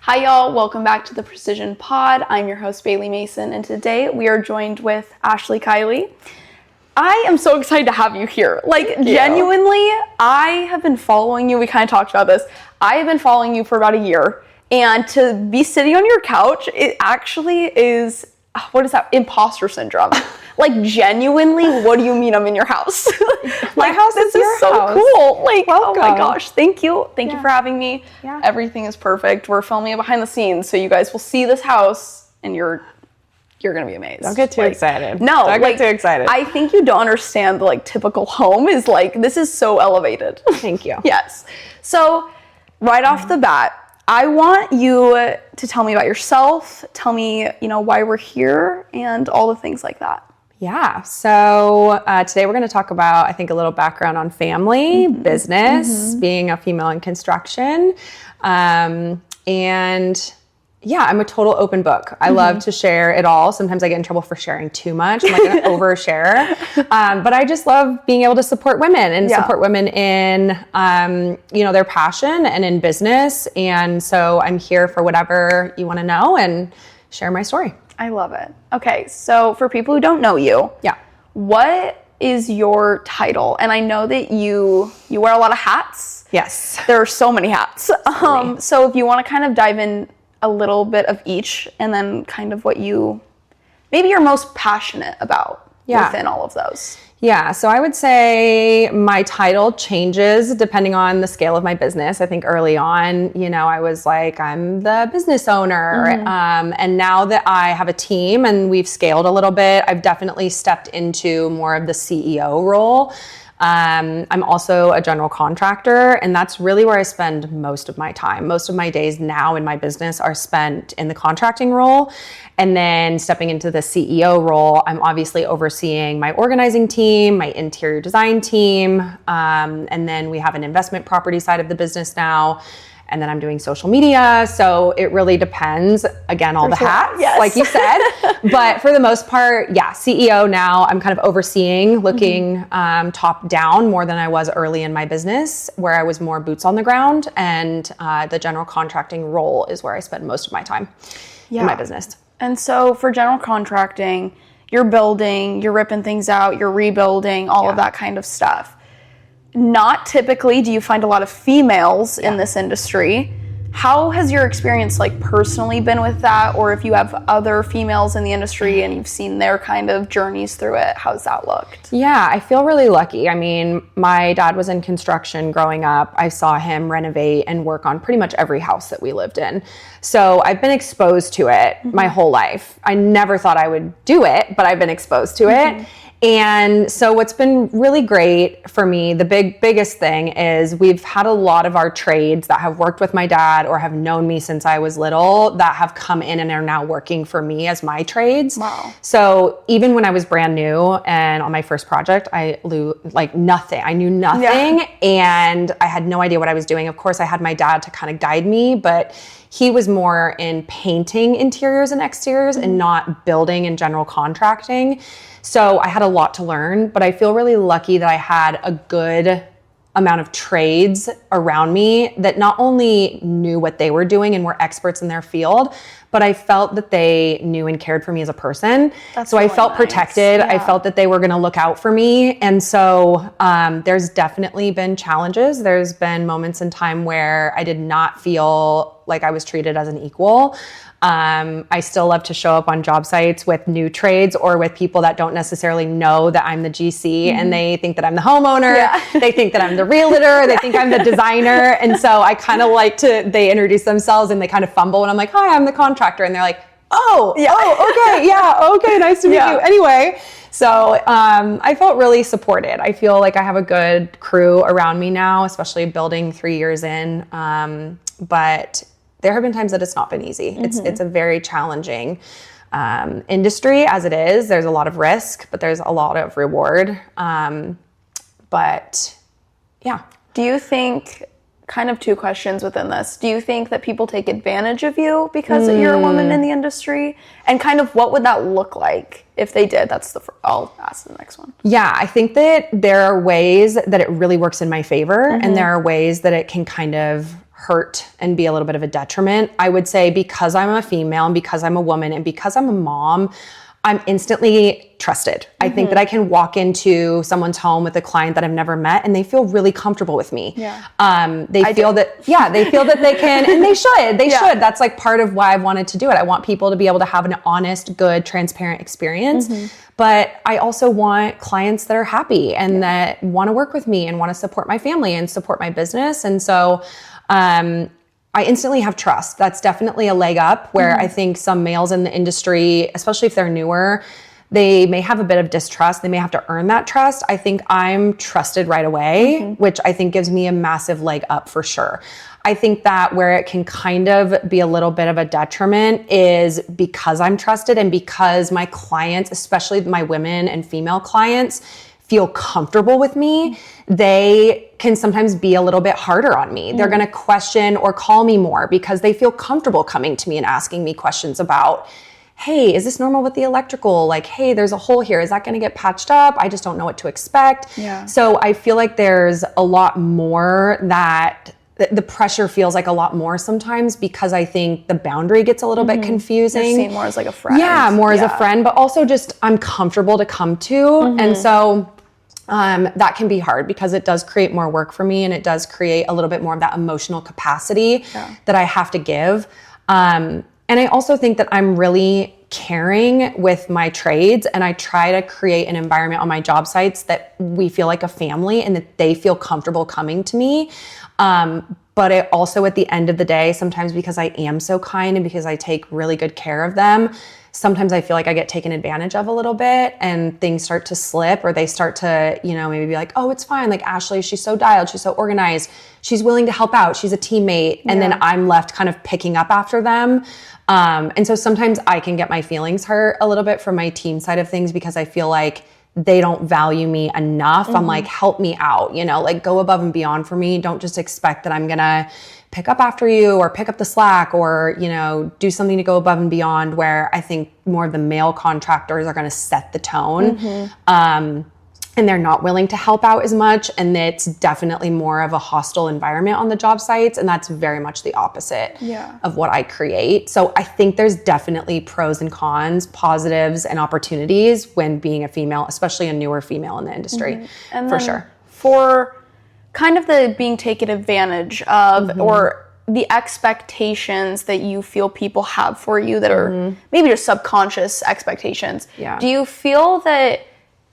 Hi y'all, welcome back to the Precision Pod. I'm your host Bailey Mason, and today we are joined with Ashley Kiely. I am so excited to have you here. Genuinely, I have been following you. We kind of talked about this. I have been following you for about a year, and to be sitting on your couch, it actually is, what is that, imposter syndrome. Genuinely, what do you mean I'm in your house? My house this is your so house. Cool. Welcome. Oh my gosh, thank you. Thank you for having me. Yeah. Everything is perfect. We're filming it behind the scenes, so you guys will see this house, and you're gonna be amazed. Don't get too excited. No, don't get too excited. I think you don't understand the typical home is this is so elevated. Thank you. Yes. So right off the bat, I want you to tell me about yourself. Tell me, why we're here and all the things like that. Yeah. So today we're going to talk about, I think, a little background on family, business, being a female in construction. And yeah, I'm a total open book. I love to share it all. Sometimes I get in trouble for sharing too much. I'm an overshare. But I just love being able to support women and support women in, their passion and in business. And so I'm here for whatever you want to know and share my story. I love it. Okay, so for people who don't know you, what is your title? And I know that you wear a lot of hats. Yes. There are so many hats. So if you want to kind of dive in a little bit of each, and then kind of what maybe you're most passionate about within all of those. Yeah, so I would say my title changes depending on the scale of my business. I think early on, I was I'm the business owner. And now that I have a team and we've scaled a little bit, I've definitely stepped into more of the CEO role. I'm also a general contractor, and that's really where I spend most of my time. Most of my days now in my business are spent in the contracting role. And then stepping into the CEO role, I'm obviously overseeing my organizing team, my interior design team. And then we have an investment property side of the business now. And then I'm doing social media. So it really depends. Again, all the hats, like you said. But for the most part, CEO now. I'm kind of overseeing, looking top down more than I was early in my business, where I was more boots on the ground. And the general contracting role is where I spend most of my time in my business. And so for general contracting, you're building, you're ripping things out, you're rebuilding, all of that kind of stuff. Not typically do you find a lot of females in this industry. How has your experience personally been with that? Or if you have other females in the industry and you've seen their kind of journeys through it, how's that looked? Yeah, I feel really lucky. I mean, my dad was in construction growing up. I saw him renovate and work on pretty much every house that we lived in. So I've been exposed to it my whole life. I never thought I would do it, but I've been exposed to it. And so what's been really great for me, the biggest thing is we've had a lot of our trades that have worked with my dad or have known me since I was little that have come in and are now working for me as my trades. Wow. So even when I was brand new and on my first project, I knew nothing. I knew nothing and I had no idea what I was doing. Of course, I had my dad to kind of guide me, but he was more in painting interiors and exteriors and not building and general contracting. So I had a lot to learn, but I feel really lucky that I had a good amount of trades around me that not only knew what they were doing and were experts in their field, but I felt that they knew and cared for me as a person. So I felt protected. I felt that they were going to look out for me. And so there's definitely been challenges. There's been moments in time where I did not feel like I was treated as an equal. I still love to show up on job sites with new trades or with people that don't necessarily know that I'm the GC and they think that I'm the homeowner. They think that I'm the realtor. They think I'm the designer. And so I kind of they introduce themselves and they kind of fumble and I'm like, hi, I'm the contractor. And they're like, okay, nice to meet you. Anyway, so I felt really supported. I feel like I have a good crew around me now, especially building 3 years in. But there have been times that it's not been easy. It's a very challenging industry as it is. There's a lot of risk, but there's a lot of reward. But yeah. Do you think, kind of two questions within this, do you think that people take advantage of you because you're a woman in the industry? And kind of what would that look like if they did? I'll ask the next one. Yeah, I think that there are ways that it really works in my favor and there are ways that it can kind of hurt and be a little bit of a detriment. I would say because I'm a female and because I'm a woman and because I'm a mom, I'm instantly trusted. I think that I can walk into someone's home with a client that I've never met and they feel really comfortable with me. They feel that they can, and they should. They should. That's like part of why I wanted to do it. I want people to be able to have an honest, good, transparent experience. But I also want clients that are happy and that want to work with me and want to support my family and support my business. And so, I instantly have trust. That's definitely a leg up where I think some males in the industry, especially if they're newer, they may have a bit of distrust. They may have to earn that trust. I think I'm trusted right away, which I think gives me a massive leg up for sure. I think that where it can kind of be a little bit of a detriment is because I'm trusted and because my clients, especially my women and female clients, feel comfortable with me, they can sometimes be a little bit harder on me. They're going to question or call me more because they feel comfortable coming to me and asking me questions about, hey, is this normal with the electrical? Like, hey, there's a hole here. Is that going to get patched up? I just don't know what to expect. So I feel like there's a lot more that the pressure feels like a lot more sometimes because I think the boundary gets a little bit confusing. You're seen more as like a friend. Yeah, more as a friend, but also just I'm comfortable to come to. And so that can be hard because it does create more work for me and it does create a little bit more of that emotional capacity that I have to give. And I also think that I'm really caring with my trades and I try to create an environment on my job sites that we feel like a family and that they feel comfortable coming to me. But it also at the end of the day, sometimes because I am so kind and because I take really good care of them, sometimes I feel like I get taken advantage of a little bit and things start to slip or they start to, maybe be like, oh, it's fine. Like Ashley, she's so dialed. She's so organized. She's willing to help out. She's a teammate. And then I'm left kind of picking up after them. And so sometimes I can get my feelings hurt a little bit from my team side of things because I feel like they don't value me enough. I'm like, help me out, like go above and beyond for me. Don't just expect that I'm going to pick up after you or pick up the slack or, do something to go above and beyond where I think more of the male contractors are going to set the tone. And they're not willing to help out as much. And it's definitely more of a hostile environment on the job sites. And that's very much the opposite of what I create. So I think there's definitely pros and cons, positives and opportunities when being a female, especially a newer female in the industry, and for sure. For kind of the being taken advantage of or the expectations that you feel people have for you that are maybe just subconscious expectations. Do you feel that,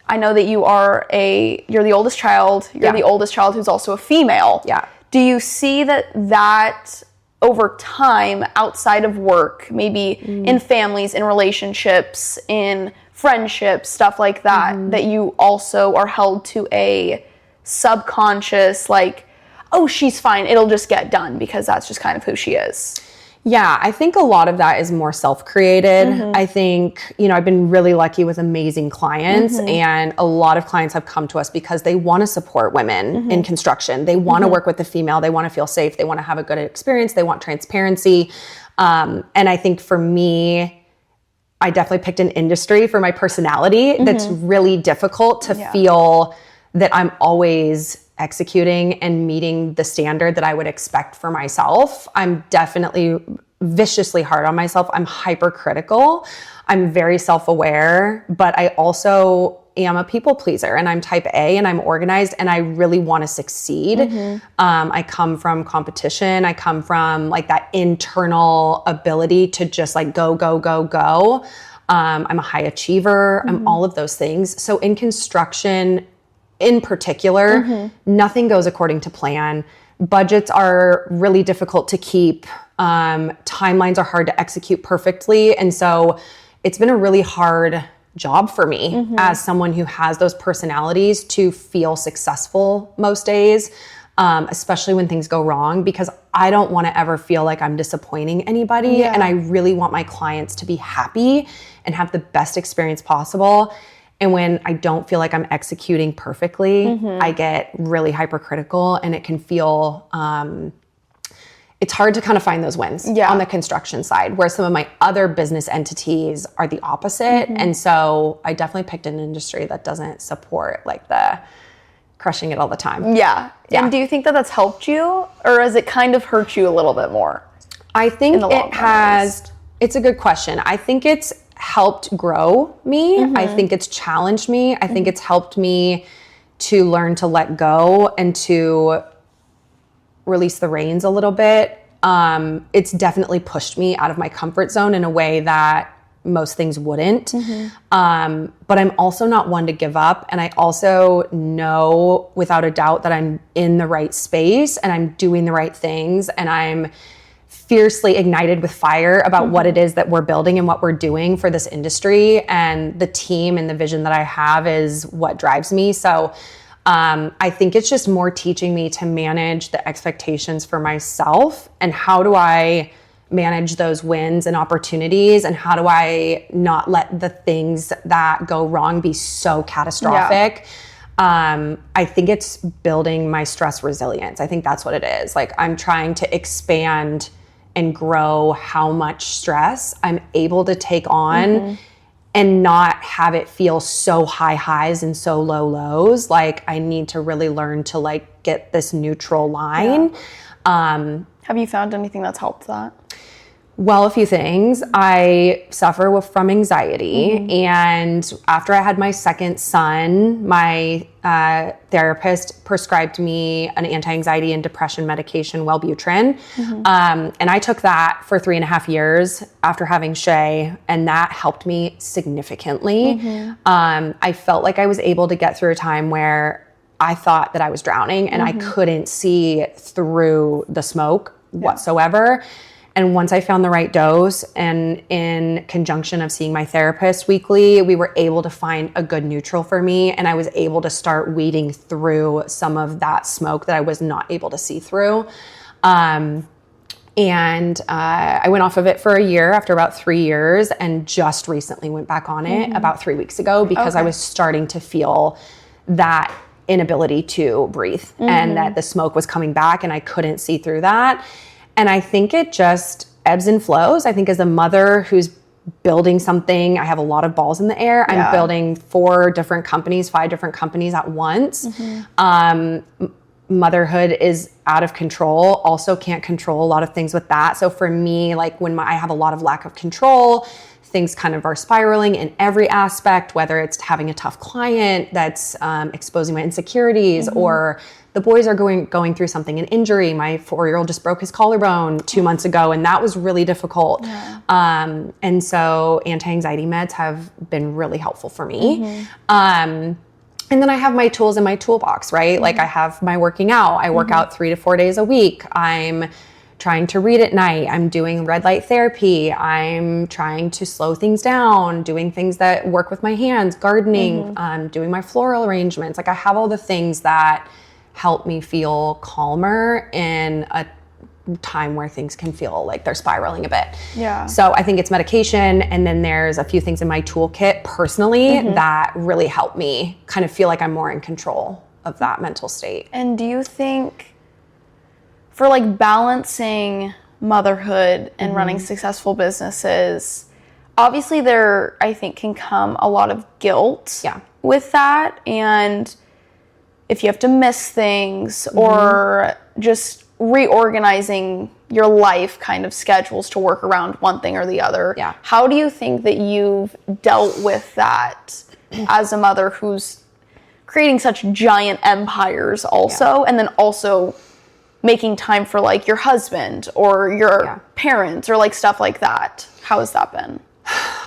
I know that you're the oldest child, the oldest child who's also a female. Do you see that over time outside of work, maybe in families, in relationships, in friendships, stuff like that, that you also are held to a subconscious, like, oh, she's fine, it'll just get done because that's just kind of who she is? Yeah, I think a lot of that is more self-created. I think, I've been really lucky with amazing clients and a lot of clients have come to us because they want to support women in construction. They want to work with the female. They want to feel safe. They want to have a good experience. They want transparency. And I think for me, I definitely picked an industry for my personality that's really difficult to feel that I'm always executing and meeting the standard that I would expect for myself. I'm definitely viciously hard on myself. I'm hypercritical. I'm very self-aware, but I also am a people pleaser and I'm type A and I'm organized and I really want to succeed. I come from competition. I come from like that internal ability to just like go, go, go, go. I'm a high achiever. I'm all of those things. So in construction, in particular, nothing goes according to plan. Budgets are really difficult to keep. Timelines are hard to execute perfectly. And so it's been a really hard job for me as someone who has those personalities to feel successful most days, especially when things go wrong, because I don't want to ever feel like I'm disappointing anybody. And I really want my clients to be happy and have the best experience possible. And when I don't feel like I'm executing perfectly, I get really hypercritical and it can feel, it's hard to kind of find those wins on the construction side, where some of my other business entities are the opposite. And so I definitely picked an industry that doesn't support like the crushing it all the time. Yeah. And do you think that that's helped you, or has it kind of hurt you a little bit more? I think it has. It's a good question. I think it's helped grow me. I think it's challenged me. I think it's helped me to learn to let go and to release the reins a little bit. It's definitely pushed me out of my comfort zone in a way that most things wouldn't. But I'm also not one to give up. And I also know without a doubt that I'm in the right space and I'm doing the right things and I'm fiercely ignited with fire about what it is that we're building and what we're doing for this industry. And the team and the vision that I have is what drives me. So I think it's just more teaching me to manage the expectations for myself and how do I manage those wins and opportunities and how do I not let the things that go wrong be so catastrophic. I think it's building my stress resilience. I think that's what it is. Like I'm trying to expand and grow how much stress I'm able to take on and not have it feel so high highs and so low lows. Like I need to really learn to like get this neutral line. Have you found anything that's helped that? Well, a few things. I suffer from anxiety. And after I had my second son, my therapist prescribed me an anti-anxiety and depression medication, Wellbutrin. And I took that for 3.5 years after having Shay, and that helped me significantly. I felt like I was able to get through a time where I thought that I was drowning and I couldn't see through the smoke whatsoever. And once I found the right dose and in conjunction of seeing my therapist weekly, we were able to find a good neutral for me. And I was able to start weeding through some of that smoke that I was not able to see through. I went off of it for a year after about 3 years and just recently went back on it about 3 weeks ago because I was starting to feel that inability to breathe and that the smoke was coming back and I couldn't see through that. And I think it just ebbs and flows. I think as a mother who's building something, I have a lot of balls in the air. I'm building 5 different companies at once. Motherhood is out of control. Also can't control a lot of things with that. So for me, like when I have a lot of lack of control, things kind of are spiraling in every aspect, whether it's having a tough client that's exposing my insecurities or the boys are going through something, an injury. My 4-year-old just broke his collarbone 2 months ago, and that was really difficult. And so anti-anxiety meds have been really helpful for me. And then I have my tools in my toolbox, right? Like I have my working out. I work out 3 to 4 days a week. I'm trying to read at night. I'm doing red light therapy. I'm trying to slow things down, doing things that work with my hands, gardening, doing my floral arrangements. Like I have all the things that help me feel calmer in a time where things can feel like they're spiraling a bit. So I think it's medication. And then there's a few things in my toolkit personally that really help me kind of feel like I'm more in control of that mental state. And do you think for like balancing motherhood and running successful businesses, obviously there, I think, can come a lot of guilt with that. And if you have to miss things or just reorganizing your life kind of schedules to work around one thing or the other. How do you think that you've dealt with that as a mother who's creating such giant empires also, and then also making time for like your husband or your parents or like stuff like that? How has that been?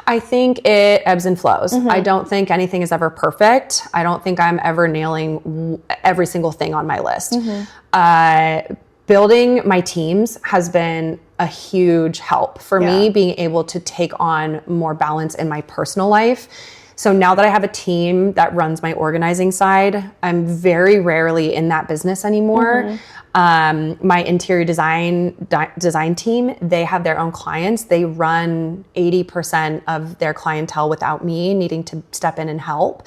I think it ebbs and flows. I don't think anything is ever perfect. I don't think I'm ever nailing every single thing on my list. Building my teams has been a huge help for me, being able to take on more balance in my personal life. So now that I have a team that runs my organizing side, I'm very rarely in that business anymore. My interior design team, they have their own clients. They run 80% of their clientele without me needing to step in and help.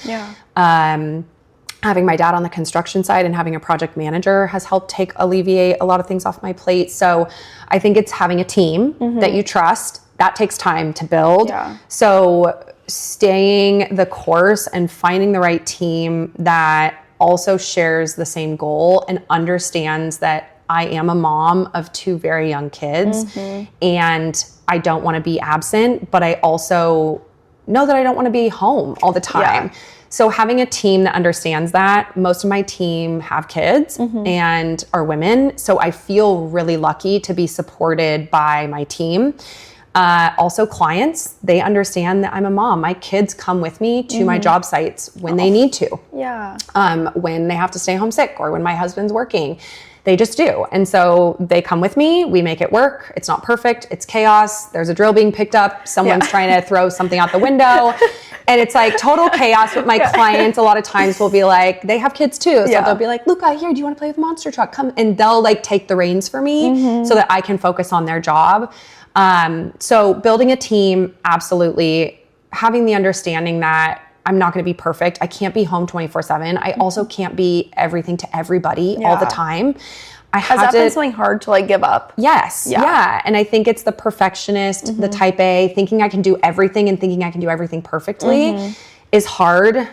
Having my dad on the construction side and having a project manager has helped alleviate a lot of things off my plate. So I think it's having a team that you trust. That takes time to build. So staying the course and finding the right team that also shares the same goal and understands that I am a mom of 2 very young kids and I don't want to be absent, but I also know that I don't want to be home all the time. So having a team that understands that, most of my team have kids and are women. So I feel really lucky to be supported by my team. Also clients, they understand that I'm a mom. My kids come with me to my job sites when they need to. When they have to stay home sick or when my husband's working. They just do. And so they come with me, we make it work. It's not perfect. It's chaos. There's a drill being picked up. Someone's trying to throw something out the window. And it's like total chaos. But my clients a lot of times will be like, they have kids too. So they'll be like, Luca, here, do you want to play with the monster truck? Come. And they'll like take the reins for me so that I can focus on their job. So building a team, absolutely. Having the understanding that I'm not going to be perfect. I can't be home 24/7. I also can't be everything to everybody all the time. Has that been something hard to like give up? Yes. Yeah. And I think it's the perfectionist, the type A, thinking I can do everything and thinking I can do everything perfectly is hard.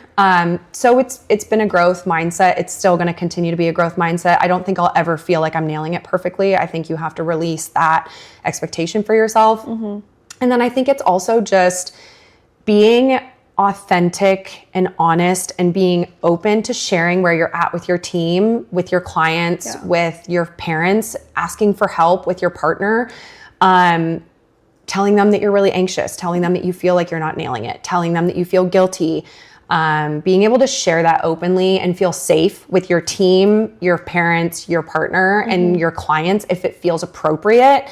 So it's been a growth mindset. It's still going to continue to be a growth mindset. I don't think I'll ever feel like I'm nailing it perfectly. I think you have to release that expectation for yourself. And then I think it's also just being authentic and honest and being open to sharing where you're at with your team, with your clients, with your parents, asking for help with your partner, telling them that you're really anxious, telling them that you feel like you're not nailing it, telling them that you feel guilty, being able to share that openly and feel safe with your team, your parents, your partner, and your clients if it feels appropriate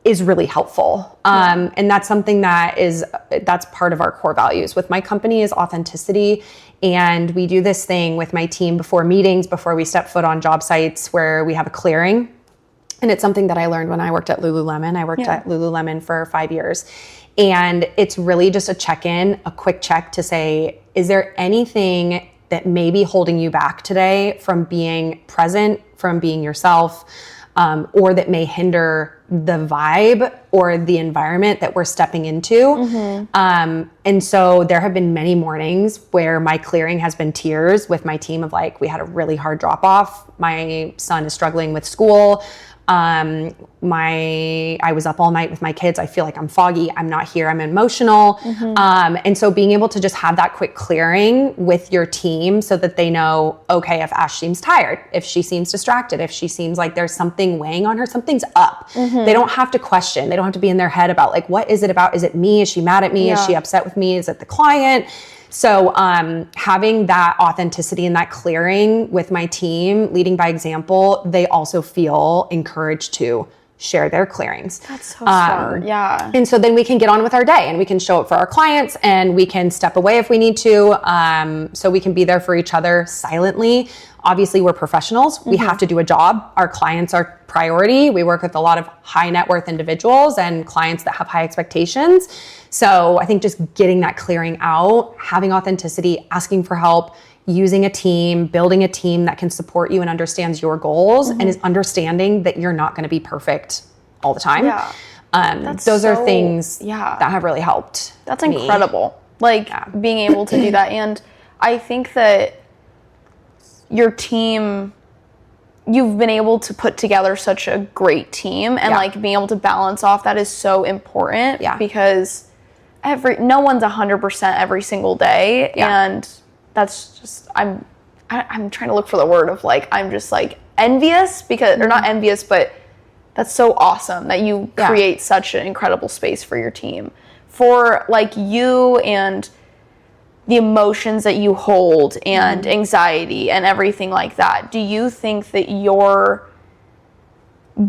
is really helpful. And that's something that's part of our core values. With my company is authenticity. And we do this thing with my team before meetings, before we step foot on job sites where we have a clearing. And it's something that I learned when I worked at Lululemon. I worked at Lululemon for 5 years. And it's really just a check-in, a quick check to say, is there anything that may be holding you back today from being present, from being yourself, or that may hinder the vibe or the environment that we're stepping into. And so there have been many mornings where my clearing has been tears with my team of like, we had a really hard drop off. My son is struggling with school. I was up all night with my kids. I feel like I'm foggy. I'm not here. I'm emotional. And so being able to just have that quick clearing with your team so that they know, okay, if Ash seems tired, if she seems distracted, if she seems like there's something weighing on her, something's up. They don't have to question. They don't have to be in their head about like, what is it about? Is it me? Is she mad at me? Is she upset with me? Is it the client? So having that authenticity and that clearing with my team, leading by example, they also feel encouraged to share their clearings. That's so smart. And so then we can get on with our day and we can show up for our clients and we can step away if we need to. So we can be there for each other silently. Obviously, we're professionals. We have to do a job. Our clients are priority. We work with a lot of high net worth individuals and clients that have high expectations. So I think just getting that clearing out, having authenticity, asking for help, using a team, building a team that can support you and understands your goals and is understanding that you're not going to be perfect all the time. Those are things that have really helped. That's incredible. Like being able to do that. And I think that your team, you've been able to put together such a great team and like being able to balance off that is so important because no one's 100% every single day. And that's just, I'm trying to look for the word of like, I'm just like envious because, or not envious, but that's so awesome that you create such an incredible space for your team. For like you and the emotions that you hold and anxiety and everything like that, do you think that your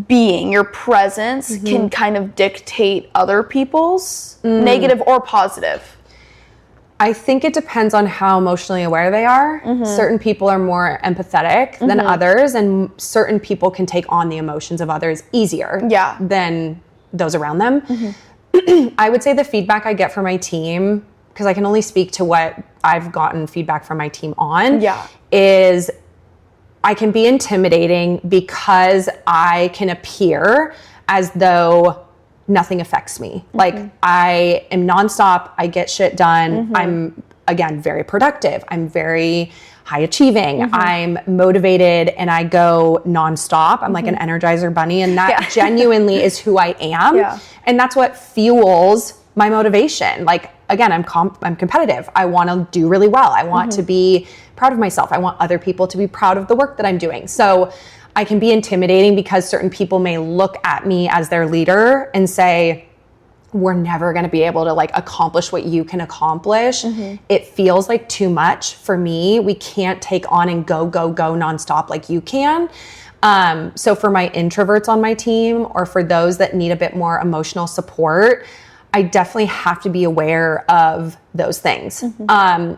being, your presence can kind of dictate other people's negative or positive? I think it depends on how emotionally aware they are. Certain people are more empathetic than others, and certain people can take on the emotions of others easier than those around them. I would say the feedback I get from my team, because I can only speak to what I've gotten feedback from my team on, is I can be intimidating because I can appear as though nothing affects me. Like I am nonstop, I get shit done. I'm again, very productive. I'm very high achieving. I'm motivated and I go nonstop. I'm like an Energizer bunny, and that genuinely is who I am. Yeah. And that's what fuels my motivation. Like, again, I'm competitive. I want to do really well. I want to be proud of myself. I want other people to be proud of the work that I'm doing. So I can be intimidating because certain people may look at me as their leader and say, we're never going to be able to like accomplish what you can accomplish. It feels like too much for me. We can't take on and go nonstop like you can. So for my introverts on my team, or for those that need a bit more emotional support, I definitely have to be aware of those things.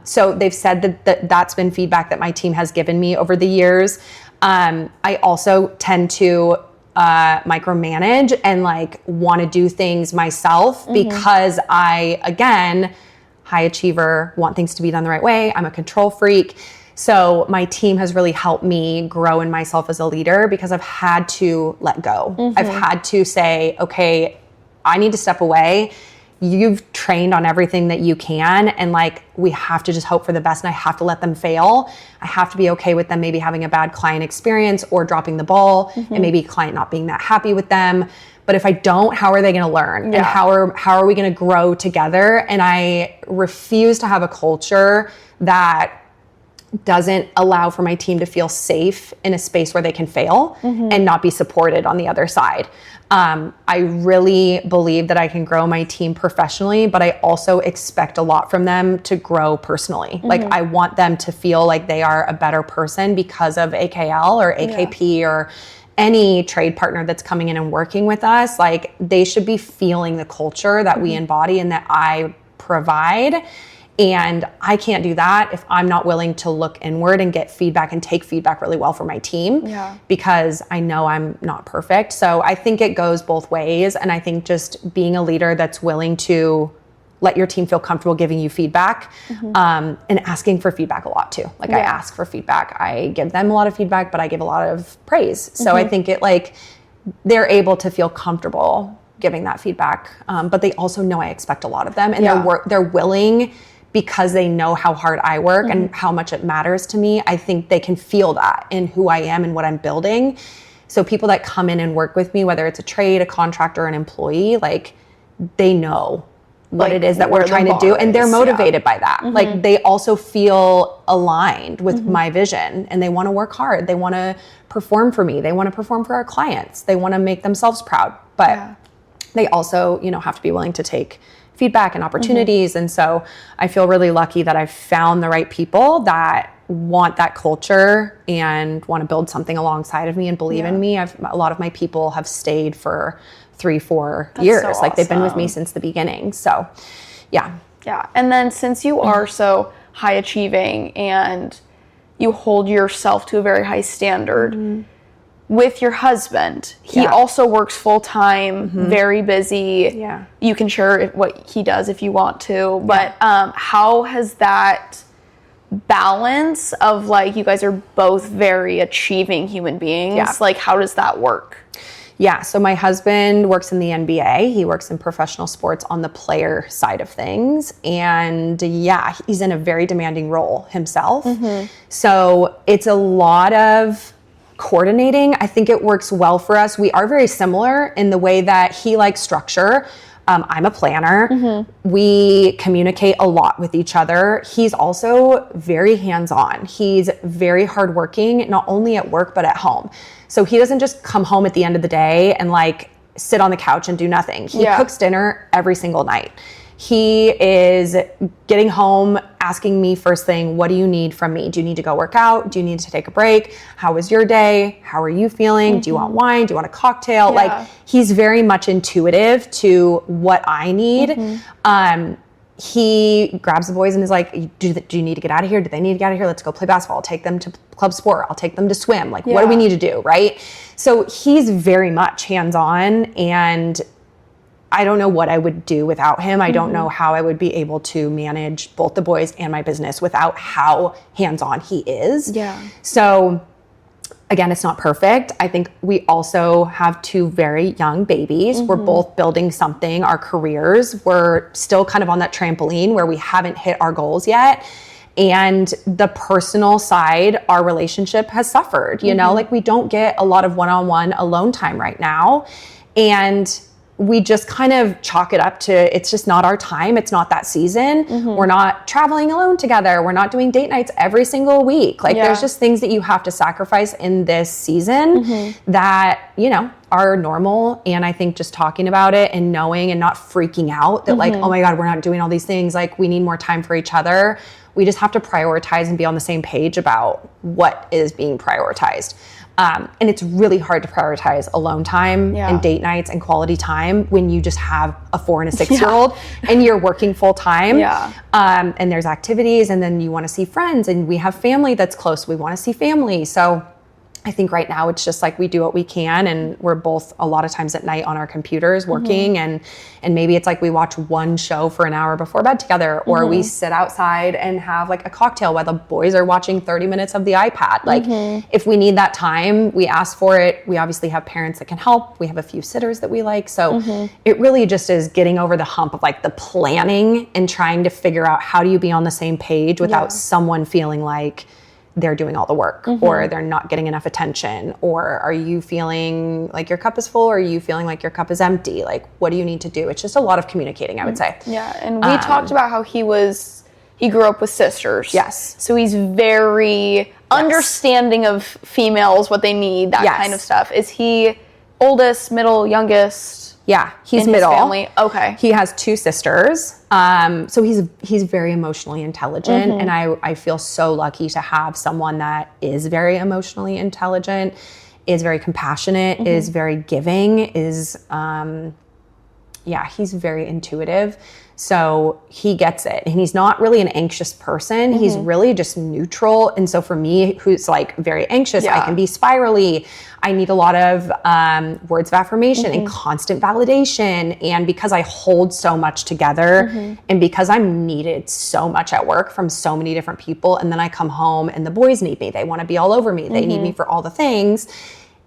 So they've said that's been feedback that my team has given me over the years. I also tend to micromanage and like want to do things myself because I, again, high achiever, want things to be done the right way. I'm a control freak. So my team has really helped me grow in myself as a leader because I've had to let go. I've had to say, okay, I need to step away. You've trained on everything that you can, and like we have to just hope for the best, and I have to let them fail. I have to be okay with them maybe having a bad client experience or dropping the ball and maybe a client not being that happy with them. But if I don't, how are they going to learn? And how are we going to grow together? And I refuse to have a culture that doesn't allow for my team to feel safe in a space where they can fail and not be supported on the other side. I really believe that I can grow my team professionally, but I also expect a lot from them to grow personally. Like I want them to feel like they are a better person because of AKL or AKP or any trade partner that's coming in and working with us. Like they should be feeling the culture that we embody and that I provide. And I can't do that if I'm not willing to look inward and get feedback and take feedback really well for my team because I know I'm not perfect. So I think it goes both ways. And I think just being a leader that's willing to let your team feel comfortable giving you feedback and asking for feedback a lot too. Like I ask for feedback. I give them a lot of feedback, but I give a lot of praise. So I think it like they're able to feel comfortable giving that feedback. But they also know I expect a lot of them, and they're willing, because they know how hard I work and how much it matters to me. I think they can feel that in who I am and what I'm building. So people that come in and work with me, whether it's a trade, a contractor, an employee, like they know what it is that we're trying to do, and they're motivated by that. Like they also feel aligned with my vision, and they want to work hard. They want to perform for me. They want to perform for our clients. They want to make themselves proud, but they also, have to be willing to take feedback and opportunities. And so I feel really lucky that I've found the right people that want that culture and want to build something alongside of me and believe in me. A lot of my people have stayed for 3-4 years. So like they've been with me since the beginning. So yeah. And then since you are so high achieving and you hold yourself to a very high standard, with your husband, he also works full time, very busy. You can share what he does if you want to, but how has that balance of like, you guys are both very achieving human beings, like how does that work? So my husband works in the NBA. He works in professional sports on the player side of things. And he's in a very demanding role himself. So it's a lot of coordinating. I think it works well for us. We are very similar in the way that he likes structure. I'm a planner. We communicate a lot with each other. He's also very hands-on. He's very hardworking, not only at work, but at home. So he doesn't just come home at the end of the day and like sit on the couch and do nothing. He cooks dinner every single night. He is getting home, asking me first thing, what do you need from me? Do you need to go work out? Do you need to take a break? How was your day? How are you feeling? Do you want wine? Do you want a cocktail? Like he's very much intuitive to what I need. He grabs the boys and is like, do you need to get out of here? Do they need to get out of here? Let's go play basketball. I'll take them to club sport. I'll take them to swim. Like, what do we need to do? Right? So he's very much hands-on, and I don't know what I would do without him. I don't know how I would be able to manage both the boys and my business without how hands-on he is. So Again, it's not perfect. I think we also have 2 very young babies. We're both building something, our careers. We're still kind of on that trampoline where we haven't hit our goals yet. And the personal side, our relationship has suffered, you know, like we don't get a lot of one-on-one alone time right now. And we just kind of chalk it up to, it's just not our time. It's not that season. We're not traveling alone together. We're not doing date nights every single week. Like there's just things that you have to sacrifice in this season that, you know, are normal. And I think just talking about it and knowing and not freaking out that like, oh my God, we're not doing all these things. Like we need more time for each other. We just have to prioritize and be on the same page about what is being prioritized. And it's really hard to prioritize alone time and date nights and quality time when you just have a 4 and a 6-year-old and you're working full time. And there's activities and then you want to see friends and we have family that's close. We want to see family. So I think right now it's just like we do what we can and we're both a lot of times at night on our computers working and maybe it's like we watch one show for an hour before bed together or we sit outside and have like a cocktail while the boys are watching 30 minutes of the iPad. Like if we need that time, we ask for it. We obviously have parents that can help. We have a few sitters that we like. So it really just is getting over the hump of like the planning and trying to figure out how do you be on the same page without someone feeling like they're doing all the work or they're not getting enough attention, or are you feeling like your cup is full or are you feeling like your cup is empty? Like, what do you need to do? It's just a lot of communicating, I would say. Yeah. And we talked about how he grew up with sisters. Yes. So he's very understanding of females, what they need, that kind of stuff. Is he oldest, middle, youngest? Yeah, he's in middle. His family. Okay. He has 2 sisters. So he's very emotionally intelligent. And I feel so lucky to have someone that is very emotionally intelligent, is very compassionate, is very giving, is, he's very intuitive. So he gets it. And he's not really an anxious person. He's really just neutral. And so for me, who's like very anxious, I can be spirally. I need a lot of words of affirmation and constant validation. And because I hold so much together and because I'm needed so much at work from so many different people, and then I come home and the boys need me. They want to be all over me. They need me for all the things.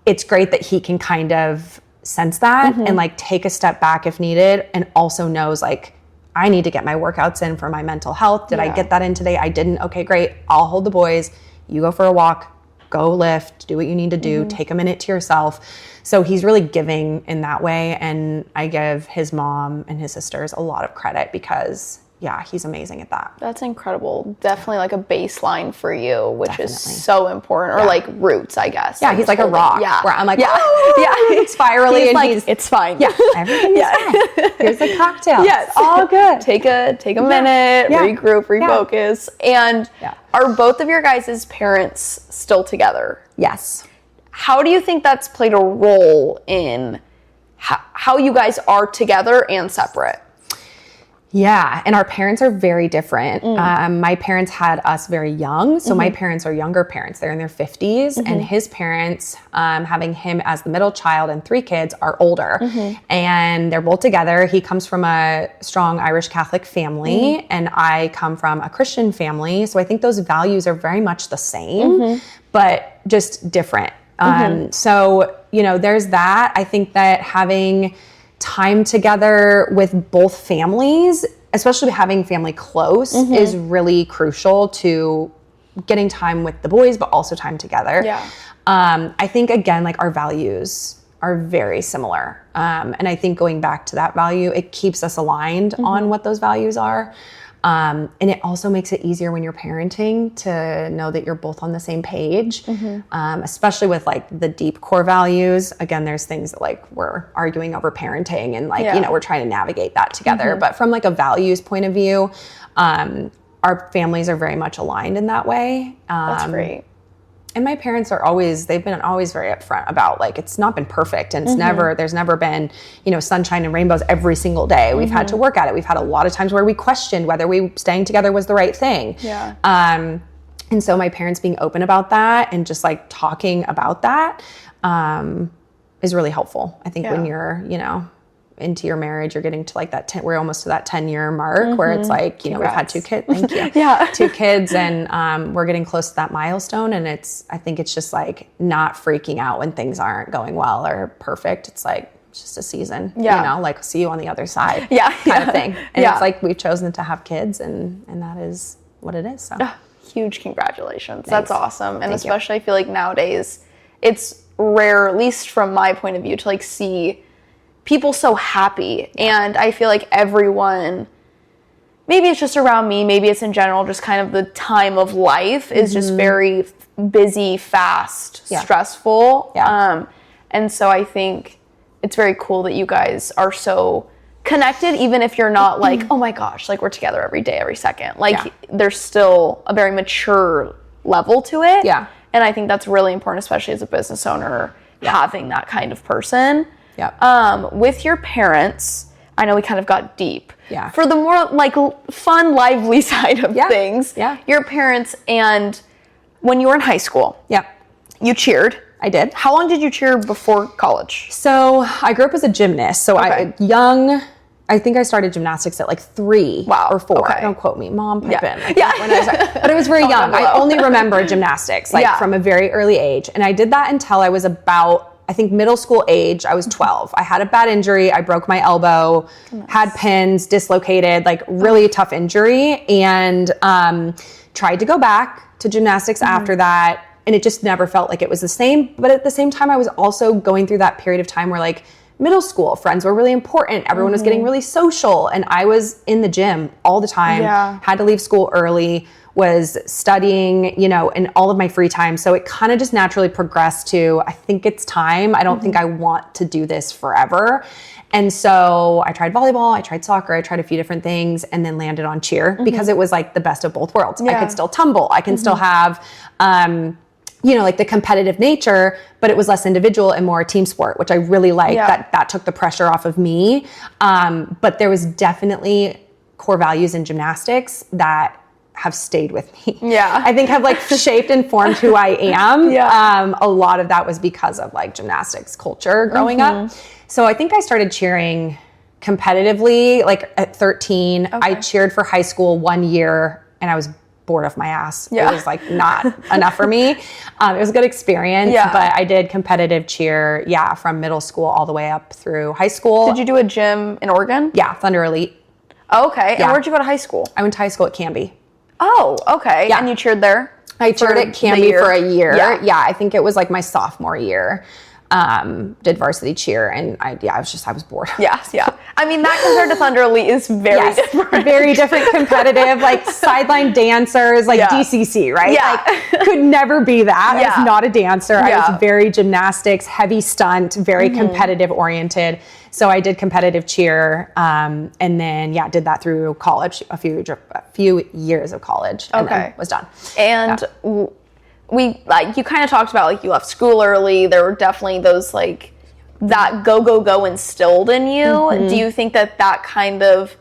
It's great that he can kind of sense that and like take a step back if needed, and also knows like, I need to get my workouts in for my mental health. Did I get that in today? I didn't. Okay, great. I'll hold the boys. You go for a walk, go lift, do what you need to do, take a minute to yourself. So he's really giving in that way. And I give his mom and his sisters a lot of credit because he's amazing at that. That's incredible. Definitely like a baseline for you, which is so important. Or like roots, I guess. Yeah, he's like a rock. Yeah. Where I'm like, it's spirally. He's and like, it's fine. Yeah, everything is fine. Here's a cocktail. Yes. All good. Take a minute, regroup, refocus. And are both of your guys' parents still together? Yes. How do you think that's played a role in how you guys are together and separate? Yeah, and our parents are very different. My parents had us very young, so my parents are younger parents. They're in their 50s, and his parents, having him as the middle child and 3 kids, are older. And they're both together. He comes from a strong Irish Catholic family, and I come from a Christian family. So I think those values are very much the same, but just different. So, you know, there's that. I think that having time together with both families, especially having family close, is really crucial to getting time with the boys, but also time together. I think, again, like our values are very similar. And I think going back to that value, it keeps us aligned on what those values are. And it also makes it easier when you're parenting to know that you're both on the same page, especially with like the deep core values. Again, there's things that like we're arguing over parenting and like, you know, we're trying to navigate that together. But from like a values point of view, our families are very much aligned in that way. That's great. And my parents they've been always very upfront about like, it's not been perfect and there's never been, you know, sunshine and rainbows every single day. We've had to work at it. We've had a lot of times where we questioned whether staying together was the right thing. And so my parents being open about that and just like talking about that, is really helpful. I think when you're, you know, into your marriage, you're getting to like that, we're almost to that 10-year mark where it's like, you know, we've had 2 kids. Thank you. Yeah. 2 kids, and we're getting close to that milestone. And I think it's just like not freaking out when things aren't going well or perfect. It's like, it's just a season, you know, like see you on the other side kind of thing. And it's like, we've chosen to have kids, and that is what it is. So huge congratulations. Thanks. That's awesome. And Thank especially I feel like nowadays it's rare, at least from my point of view, to like see people so happy. And I feel like everyone, maybe it's just around me, maybe it's in general, just kind of the time of life is just very busy, fast, stressful. And so I think it's very cool that you guys are so connected, even if you're not like, oh my gosh, like we're together every day, every second. Like there's still a very mature level to it. Yeah. And I think that's really important, especially as a business owner, having that kind of person. With your parents, I know we kind of got deep. For the more like fun, lively side of things, your parents, and when you were in high school, you cheered. I did. How long did you cheer before college? So I grew up as a gymnast. So I think I started gymnastics at like 3 or 4. Don't quote me. Mom, pipe in. When I started. But I was very young. I only remember gymnastics like from a very early age. And I did that until I was about, I think, middle school age. I was 12. I had a bad injury. I broke my elbow, had pins, dislocated, like really tough injury, and tried to go back to gymnastics after that. And it just never felt like it was the same. But at the same time, I was also going through that period of time where like middle school friends were really important. Everyone was getting really social. And I was in the gym all the time, had to leave school early, was studying, you know, in all of my free time. So it kind of just naturally progressed to, I think it's time. I don't think I want to do this forever. And so I tried volleyball, I tried soccer, I tried a few different things, and then landed on cheer because it was like the best of both worlds. I could still tumble. I can still have, you know, like the competitive nature, but it was less individual and more a team sport, which I really liked. That took the pressure off of me. But there was definitely core values in gymnastics that have stayed with me. I think have like shaped and formed who I am. A lot of that was because of like gymnastics culture growing up. So I think I started cheering competitively like at 13. I cheered for high school 1 year and I was bored off my ass. It was like not enough for me. It was a good experience, but I did competitive cheer, from middle school all the way up through high school. Did you do a gym in Oregon? Yeah, Thunder Elite. Okay. And where'd you go to high school? I went to high school at Canby. Oh, okay. And you cheered there? I cheered at Canby for a year. I think it was like my sophomore year. Did varsity cheer, and I was bored. I mean, that compared to Thunder Elite is very different. Very different, competitive, like sideline dancers, like DCC, right? Like, could never be that. I was not a dancer. I was very gymnastics, heavy stunt, very competitive oriented. So I did competitive cheer, and then did that through college, a few years of college, and then was done. And we, like, you kind of talked about, like, you left school early. There were definitely those, like, that go instilled in you. Do you think that kind of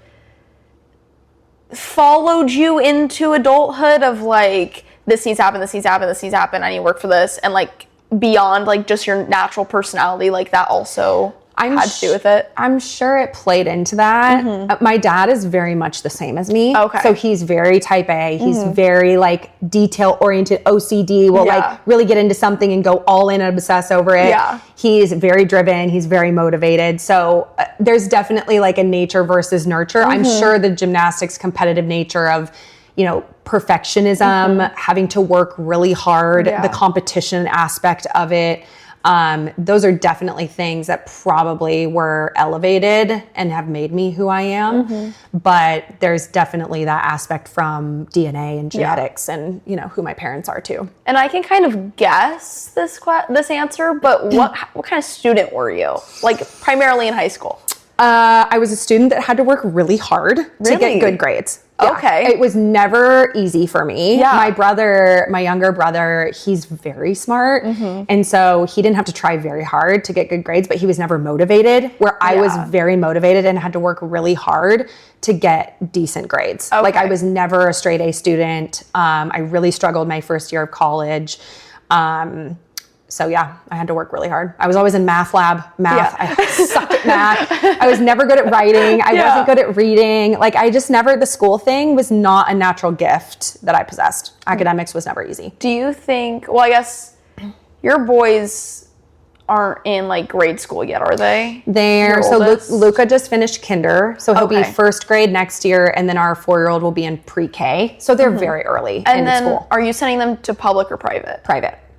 followed you into adulthood of, like, this needs to happen, this needs to happen, this needs to happen, I need to work for this, and, like, beyond, like, just your natural personality, like, that also had to do with it? I'm sure it played into that. My dad is very much the same as me. Okay. So he's very type A. He's very like detail oriented, OCD, will like really get into something and go all in and obsess over it. He's very driven. He's very motivated. So there's definitely like a nature versus nurture. I'm sure the gymnastics competitive nature of, you know, perfectionism, having to work really hard, the competition aspect of it. Those are definitely things that probably were elevated and have made me who I am. But there's definitely that aspect from DNA and genetics and, you know, who my parents are too. And I can kind of guess this answer, but what kind of student were you? Like, primarily in high school? I was a student that had to work really hard to get good grades. Okay. It was never easy for me. My younger brother, he's very smart. And so he didn't have to try very hard to get good grades, but he was never motivated, where I was very motivated and had to work really hard to get decent grades. Like, I was never a straight A student. I really struggled my first year of college. So yeah, I had to work really hard. I was always in math lab. I sucked at math. I was never good at writing. I wasn't good at reading. Like I just never, the school thing was not a natural gift that I possessed. Academics was never easy. Do you think, well, I guess your boys aren't in like grade school yet, are they? So Luca just finished kinder. So he'll be first grade next year. And then our 4-year-old will be in pre-K. So they're very early in school. Are you sending them to public or private?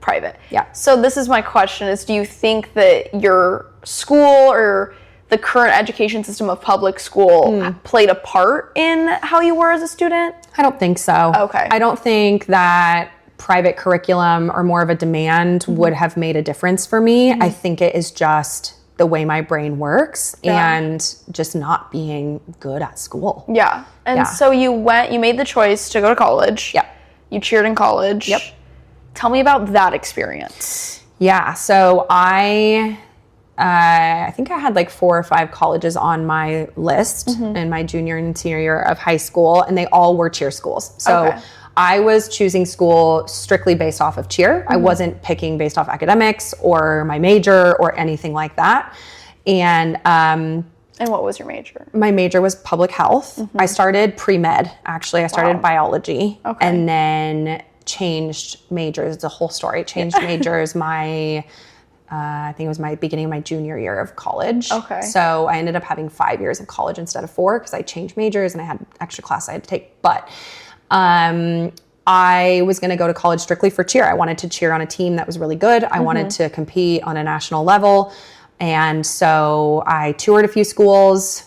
Private. Yeah. So this is my question is, do you think that your school or the current education system of public school played a part in how you were as a student? I don't think so. Okay. I don't think that private curriculum or more of a demand would have made a difference for me. I think it is just the way my brain works and just not being good at school. Yeah. And so you made the choice to go to college. Yeah. You cheered in college. Yep. Tell me about that experience. Yeah, so I think I had like 4 or 5 colleges on my list in my junior and senior year of high school, and they all were cheer schools. So I was choosing school strictly based off of cheer. I wasn't picking based off academics or my major or anything like that. And what was your major? My major was public health. I started pre-med, actually. I started biology and then changed majors. It's a whole story. Changed majors I think it was my beginning of my junior year of college. Okay. So I ended up having 5 years of college instead of 4 because I changed majors and I had extra class I had to take. But I was going to go to college strictly for cheer. I wanted to cheer on a team that was really good. I wanted to compete on a national level. And so I toured a few schools.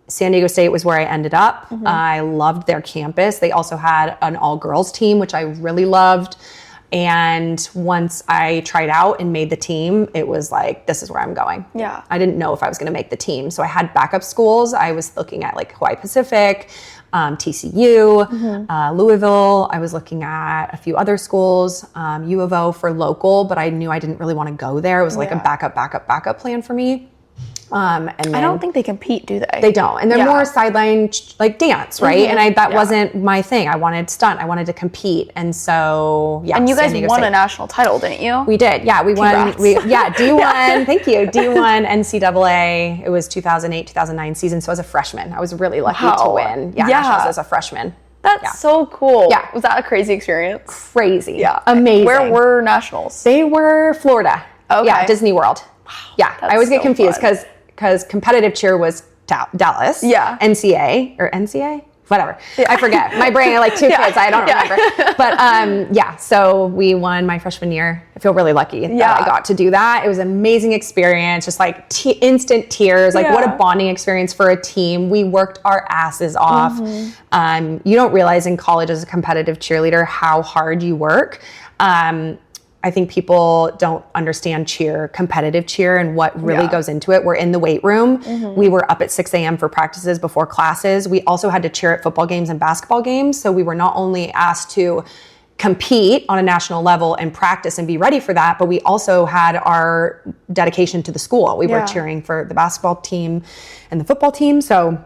San Diego State was where I ended up. I loved their campus. They also had an all-girls team, which I really loved. And once I tried out and made the team, it was like, this is where I'm going. Yeah. I didn't know if I was going to make the team. So I had backup schools. I was looking at like Hawaii Pacific, TCU, Louisville. I was looking at a few other schools, U of O for local, but I knew I didn't really want to go there. It was like a backup plan for me. And then I don't think they compete, do they? They don't. And they're more sideline, like dance, right? And that wasn't my thing. I wanted stunt. I wanted to compete. And so, yeah. And you guys won a national title, didn't you? We did. Yeah, we Congrats. won. D1. Thank you. D1 NCAA. It was 2008, 2009 season. So as a freshman, I was really lucky to win. Nationals as a freshman. That's so cool. Yeah. Was that a crazy experience? Crazy. Yeah. Amazing. Where were nationals? They were Florida. Okay. Yeah, Disney World. Wow. Yeah. I always get confused because competitive cheer was Dallas. Yeah. NCA? Whatever. Yeah. I forget. My brain, I like 2 kids. I don't remember. But so we won my freshman year. I feel really lucky that I got to do that. It was an amazing experience, just like instant tears. Like what a bonding experience for a team. We worked our asses off. You don't realize in college as a competitive cheerleader how hard you work. I think people don't understand competitive cheer and what really goes into it. We're in the weight room. We were up at 6 a.m. for practices before classes. We also had to cheer at football games and basketball games. So we were not only asked to compete on a national level and practice and be ready for that, but we also had our dedication to the school. We were cheering for the basketball team and the football team. So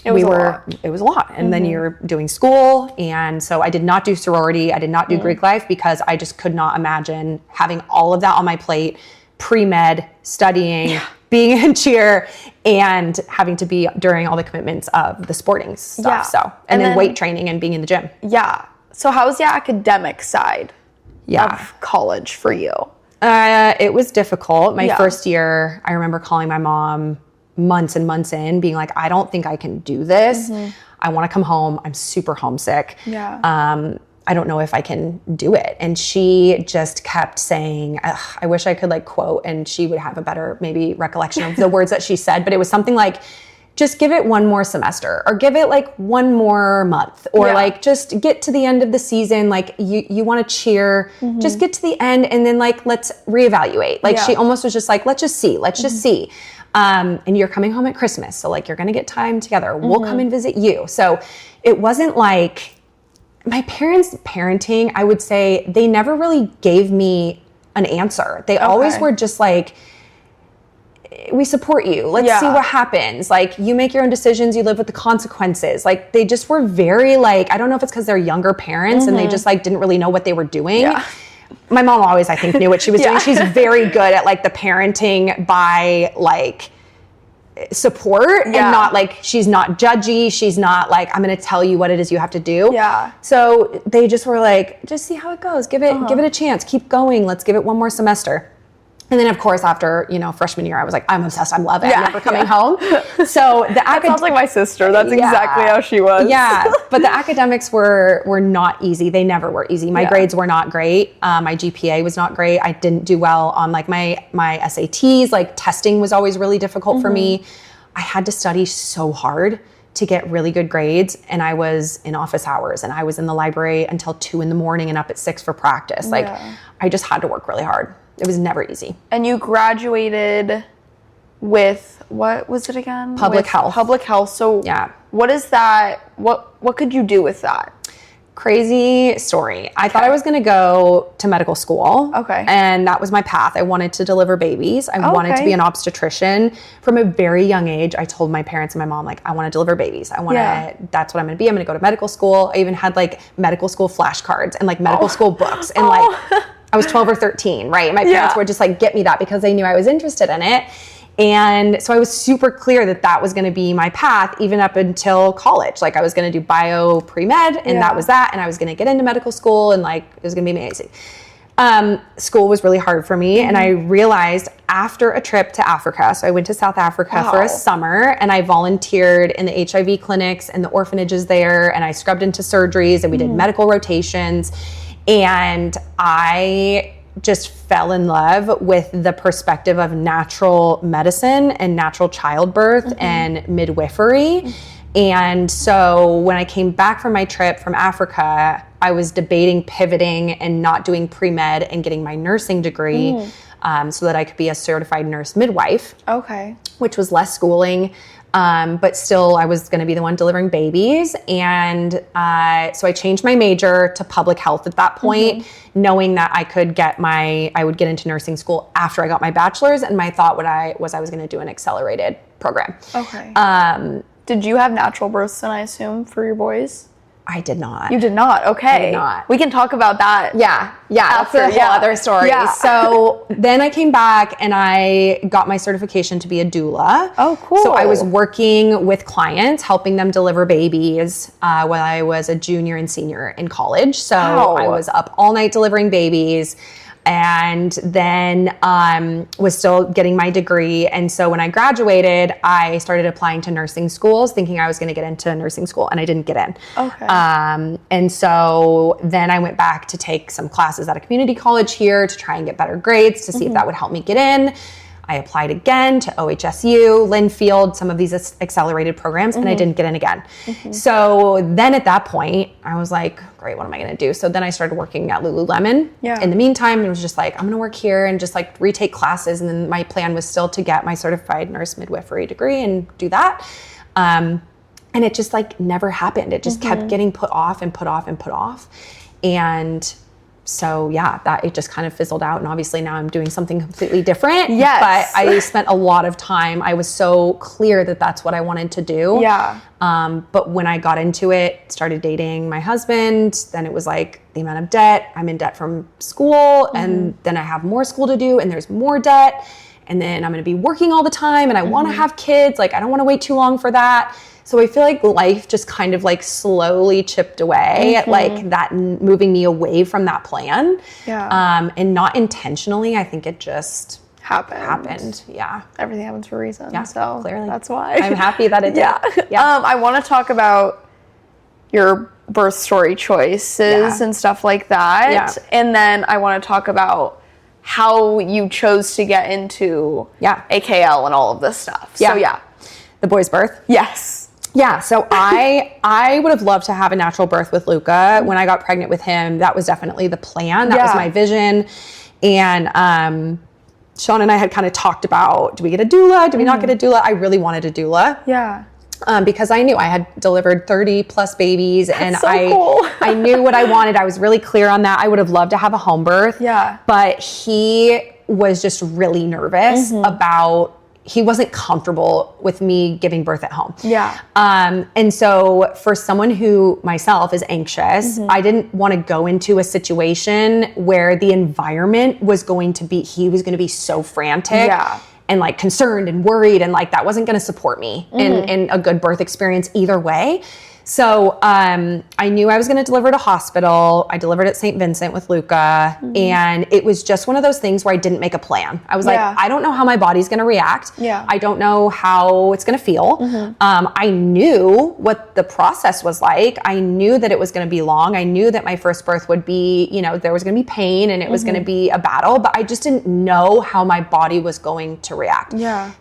it was a lot. And then you're doing school. And so I did not do sorority. I did not do Greek life because I just could not imagine having all of that on my plate, pre-med, studying, being in cheer, and having to be during all the commitments of the sporting stuff. Yeah. So, and then weight training and being in the gym. Yeah. So how was the academic side of college for you? It was difficult. My first year, I remember calling my mom months and months in being like, I don't think I can do this. I want to come home. I'm super homesick. I don't know if I can do it. And she just kept saying, I wish I could like quote, and she would have a better maybe recollection of the words that she said, but it was something like, just give it one more semester or give it like one more month or like just get to the end of the season. Like you want to cheer, just get to the end and then like, let's reevaluate. Like she almost was just like, let's just see. And you're coming home at Christmas. So like, you're going to get time together. We'll come and visit you. So it wasn't like my parents' parenting, I would say they never really gave me an answer. They always were just like, we support you. Let's see what happens. Like you make your own decisions. You live with the consequences. Like they just were very like, I don't know if it's because they're younger parents and they just like didn't really know what they were doing. my mom always, I think, knew what she was doing. She's very good at like the parenting by like support and not like, she's not judgy. She's not like, I'm going to tell you what it is you have to do. Yeah. So they just were like, just see how it goes. Give it a chance. Keep going. Let's give it one more semester. And then, of course, after, freshman year, I was like, I'm obsessed. I'm loving it. I'm never coming home. So that sounds like my sister. That's exactly how she was. Yeah. But the academics were not easy. They never were easy. My grades were not great. My GPA was not great. I didn't do well on like my SATs. Like testing was always really difficult for me. I had to study so hard to get really good grades. And I was in office hours and I was in the library until 2 a.m. and up at 6 for practice. Like I just had to work really hard. It was never easy. And you graduated with, what was it again? Public health. Public health. So what is that? What could you do with that? Crazy story. I thought I was going to go to medical school. Okay. And that was my path. I wanted to deliver babies. I wanted to be an obstetrician. From a very young age, I told my parents and my mom, like, I want to deliver babies. That's what I'm going to be. I'm going to go to medical school. I even had like medical school flashcards and like medical school books. And like, I was 12 or 13, right? My parents would just like get me that because they knew I was interested in it. And so I was super clear that that was going to be my path even up until college. Like I was going to do bio pre-med and that was that. And I was going to get into medical school and like, it was going to be amazing. School was really hard for me. And I realized after a trip to Africa, so I went to South Africa for a summer and I volunteered in the HIV clinics and the orphanages there. And I scrubbed into surgeries and we did medical rotations. And I just fell in love with the perspective of natural medicine and natural childbirth and midwifery. And so when I came back from my trip from Africa, I was debating pivoting and not doing pre-med and getting my nursing degree so that I could be a certified nurse midwife. Okay. Which was less schooling. But still, I was going to be the one delivering babies. And so I changed my major to public health at that point, knowing that I would get into nursing school after I got my bachelor's. And my thought was I was going to do an accelerated program. Okay. Did you have natural births then, I assume, for your boys? I did not. You did not? Okay. I did not. We can talk about that. Yeah. That's a whole other story. Yeah. So then I came back and I got my certification to be a doula. Oh, cool. So I was working with clients, helping them deliver babies when I was a junior and senior in college. So I was up all night delivering babies. And then was still getting my degree. And so when I graduated, I started applying to nursing schools, thinking I was going to get into nursing school, and I didn't get in. Okay. And so then I went back to take some classes at a community college here to try and get better grades to see if that would help me get in. I applied again to OHSU, Linfield, some of these accelerated programs, and I didn't get in again. So then at that point, I was like, great, what am I going to do? So then I started working at Lululemon. Yeah. In the meantime, it was just like, I'm going to work here and just like retake classes. And then my plan was still to get my certified nurse midwifery degree and do that. And it just like never happened. It just kept getting put off and put off and put off. And so that it just kind of fizzled out. And obviously now I'm doing something completely different. Yes. But I spent a lot of time. I was so clear that that's what I wanted to do. Yeah. But when I got into it, started dating my husband, then it was like the amount of debt. I'm in debt from school and then I have more school to do and there's more debt. And then I'm going to be working all the time and I want to have kids. Like, I don't want to wait too long for that. So I feel like life just kind of like slowly chipped away at like that, moving me away from that plan. Yeah. And not intentionally. I think it just happened. Yeah. Everything happens for a reason. Yeah, so clearly. that's why. I'm happy that it did. I want to talk about your birth story choices and stuff like that. Yeah. And then I want to talk about how you chose to get into AKL and all of this stuff. Yeah. So the boy's birth. Yes. Yeah, so I would have loved to have a natural birth with Luca. When I got pregnant with him, that was definitely the plan. That was my vision. And Sean and I had kind of talked about, do we get a doula? Do we not get a doula? I really wanted a doula. Yeah. Because I knew I had delivered 30 plus babies and cool. I knew what I wanted. I was really clear on that. I would have loved to have a home birth. Yeah. But he was just really nervous about he wasn't comfortable with me giving birth at home. Yeah. And so for someone who myself is anxious, I didn't want to go into a situation where the environment was going to be, he was going to be so frantic and like concerned and worried, and like that wasn't going to support me in a good birth experience either way. So I knew I was going to deliver at a hospital. I delivered at St. Vincent with Luca. And it was just one of those things where I didn't make a plan. I was like, I don't know how my body's going to react. I don't know how it's going to feel. I knew what the process was like. I knew that it was going to be long. I knew that my first birth would be, you know, there was going to be pain and it was going to be a battle, but I just didn't know how my body was going to react.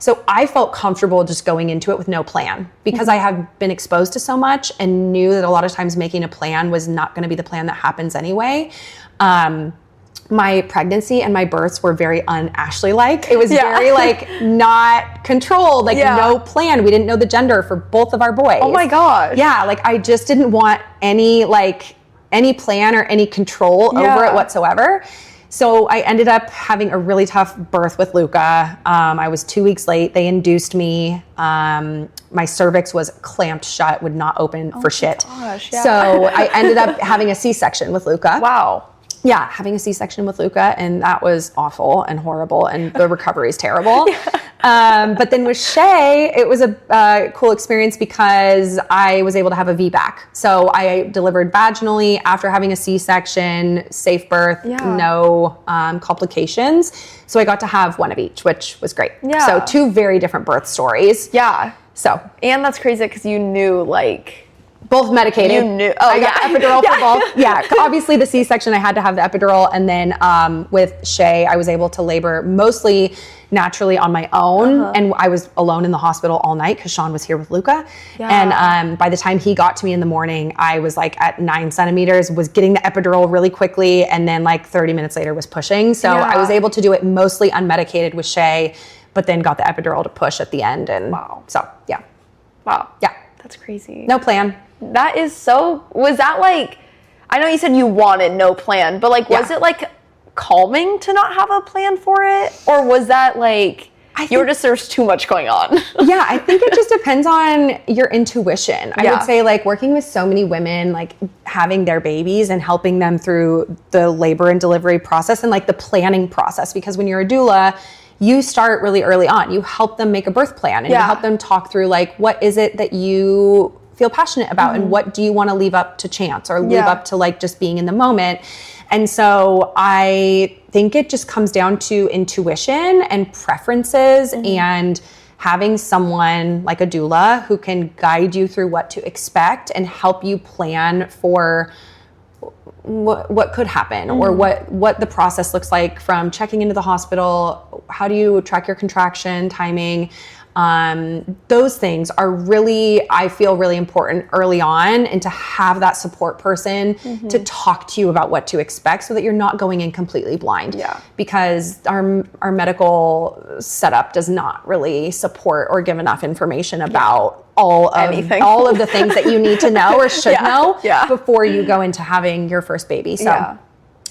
So I felt comfortable just going into it with no plan because I had been exposed to so much and knew that a lot of times making a plan was not going to be the plan that happens anyway. My pregnancy and my births were very un-Ashley-like. It was very like not controlled, like no plan. We didn't know the gender for both of our boys. Oh my gosh. Yeah, like I just didn't want any plan or any control over it whatsoever. So I ended up having a really tough birth with Luca. I was 2 weeks late. They induced me. My cervix was clamped shut, would not open for shit. Gosh, So I ended up having a C-section with Luca. Wow. Yeah, having a C-section with Luca, and that was awful and horrible, and the recovery is terrible. But then with Shay, it was a cool experience because I was able to have a VBAC. So I delivered vaginally after having a C-section, safe birth, no complications. So I got to have one of each, which was great. So 2 very different birth stories. So, and that's crazy because you knew like... Both medicated. You knew. I got epidural for both. Obviously the C-section, I had to have the epidural. And then with Shay, I was able to labor mostly naturally on my own. And I was alone in the hospital all night because Sean was here with Luca. And by the time he got to me in the morning, I was like at 9 centimeters, was getting the epidural really quickly. And then like 30 minutes later was pushing. So I was able to do it mostly unmedicated with Shay, but then got the epidural to push at the end. And so, That's crazy. No plan. That is so, was that like, I know you said you wanted no plan, but like, was it like calming to not have a plan for it? Or was that like, there's too much going on? I think it just depends on your intuition. I would say like working with so many women, like having their babies and helping them through the labor and delivery process and like the planning process, because when you're a doula, you start really early on. You help them make a birth plan and you help them talk through like, what is it that you feel passionate about and what do you want to leave up to chance or leave up to like just being in the moment. And so I think it just comes down to intuition and preferences and having someone like a doula who can guide you through what to expect and help you plan for what could happen or what the process looks like from checking into the hospital. How do you track your contraction timing? Those things are really, I feel really important early on, and to have that support person to talk to you about what to expect so that you're not going in completely blind. Because our medical setup does not really support or give enough information about all of the things that you need to know or should know before you go into having your first baby. So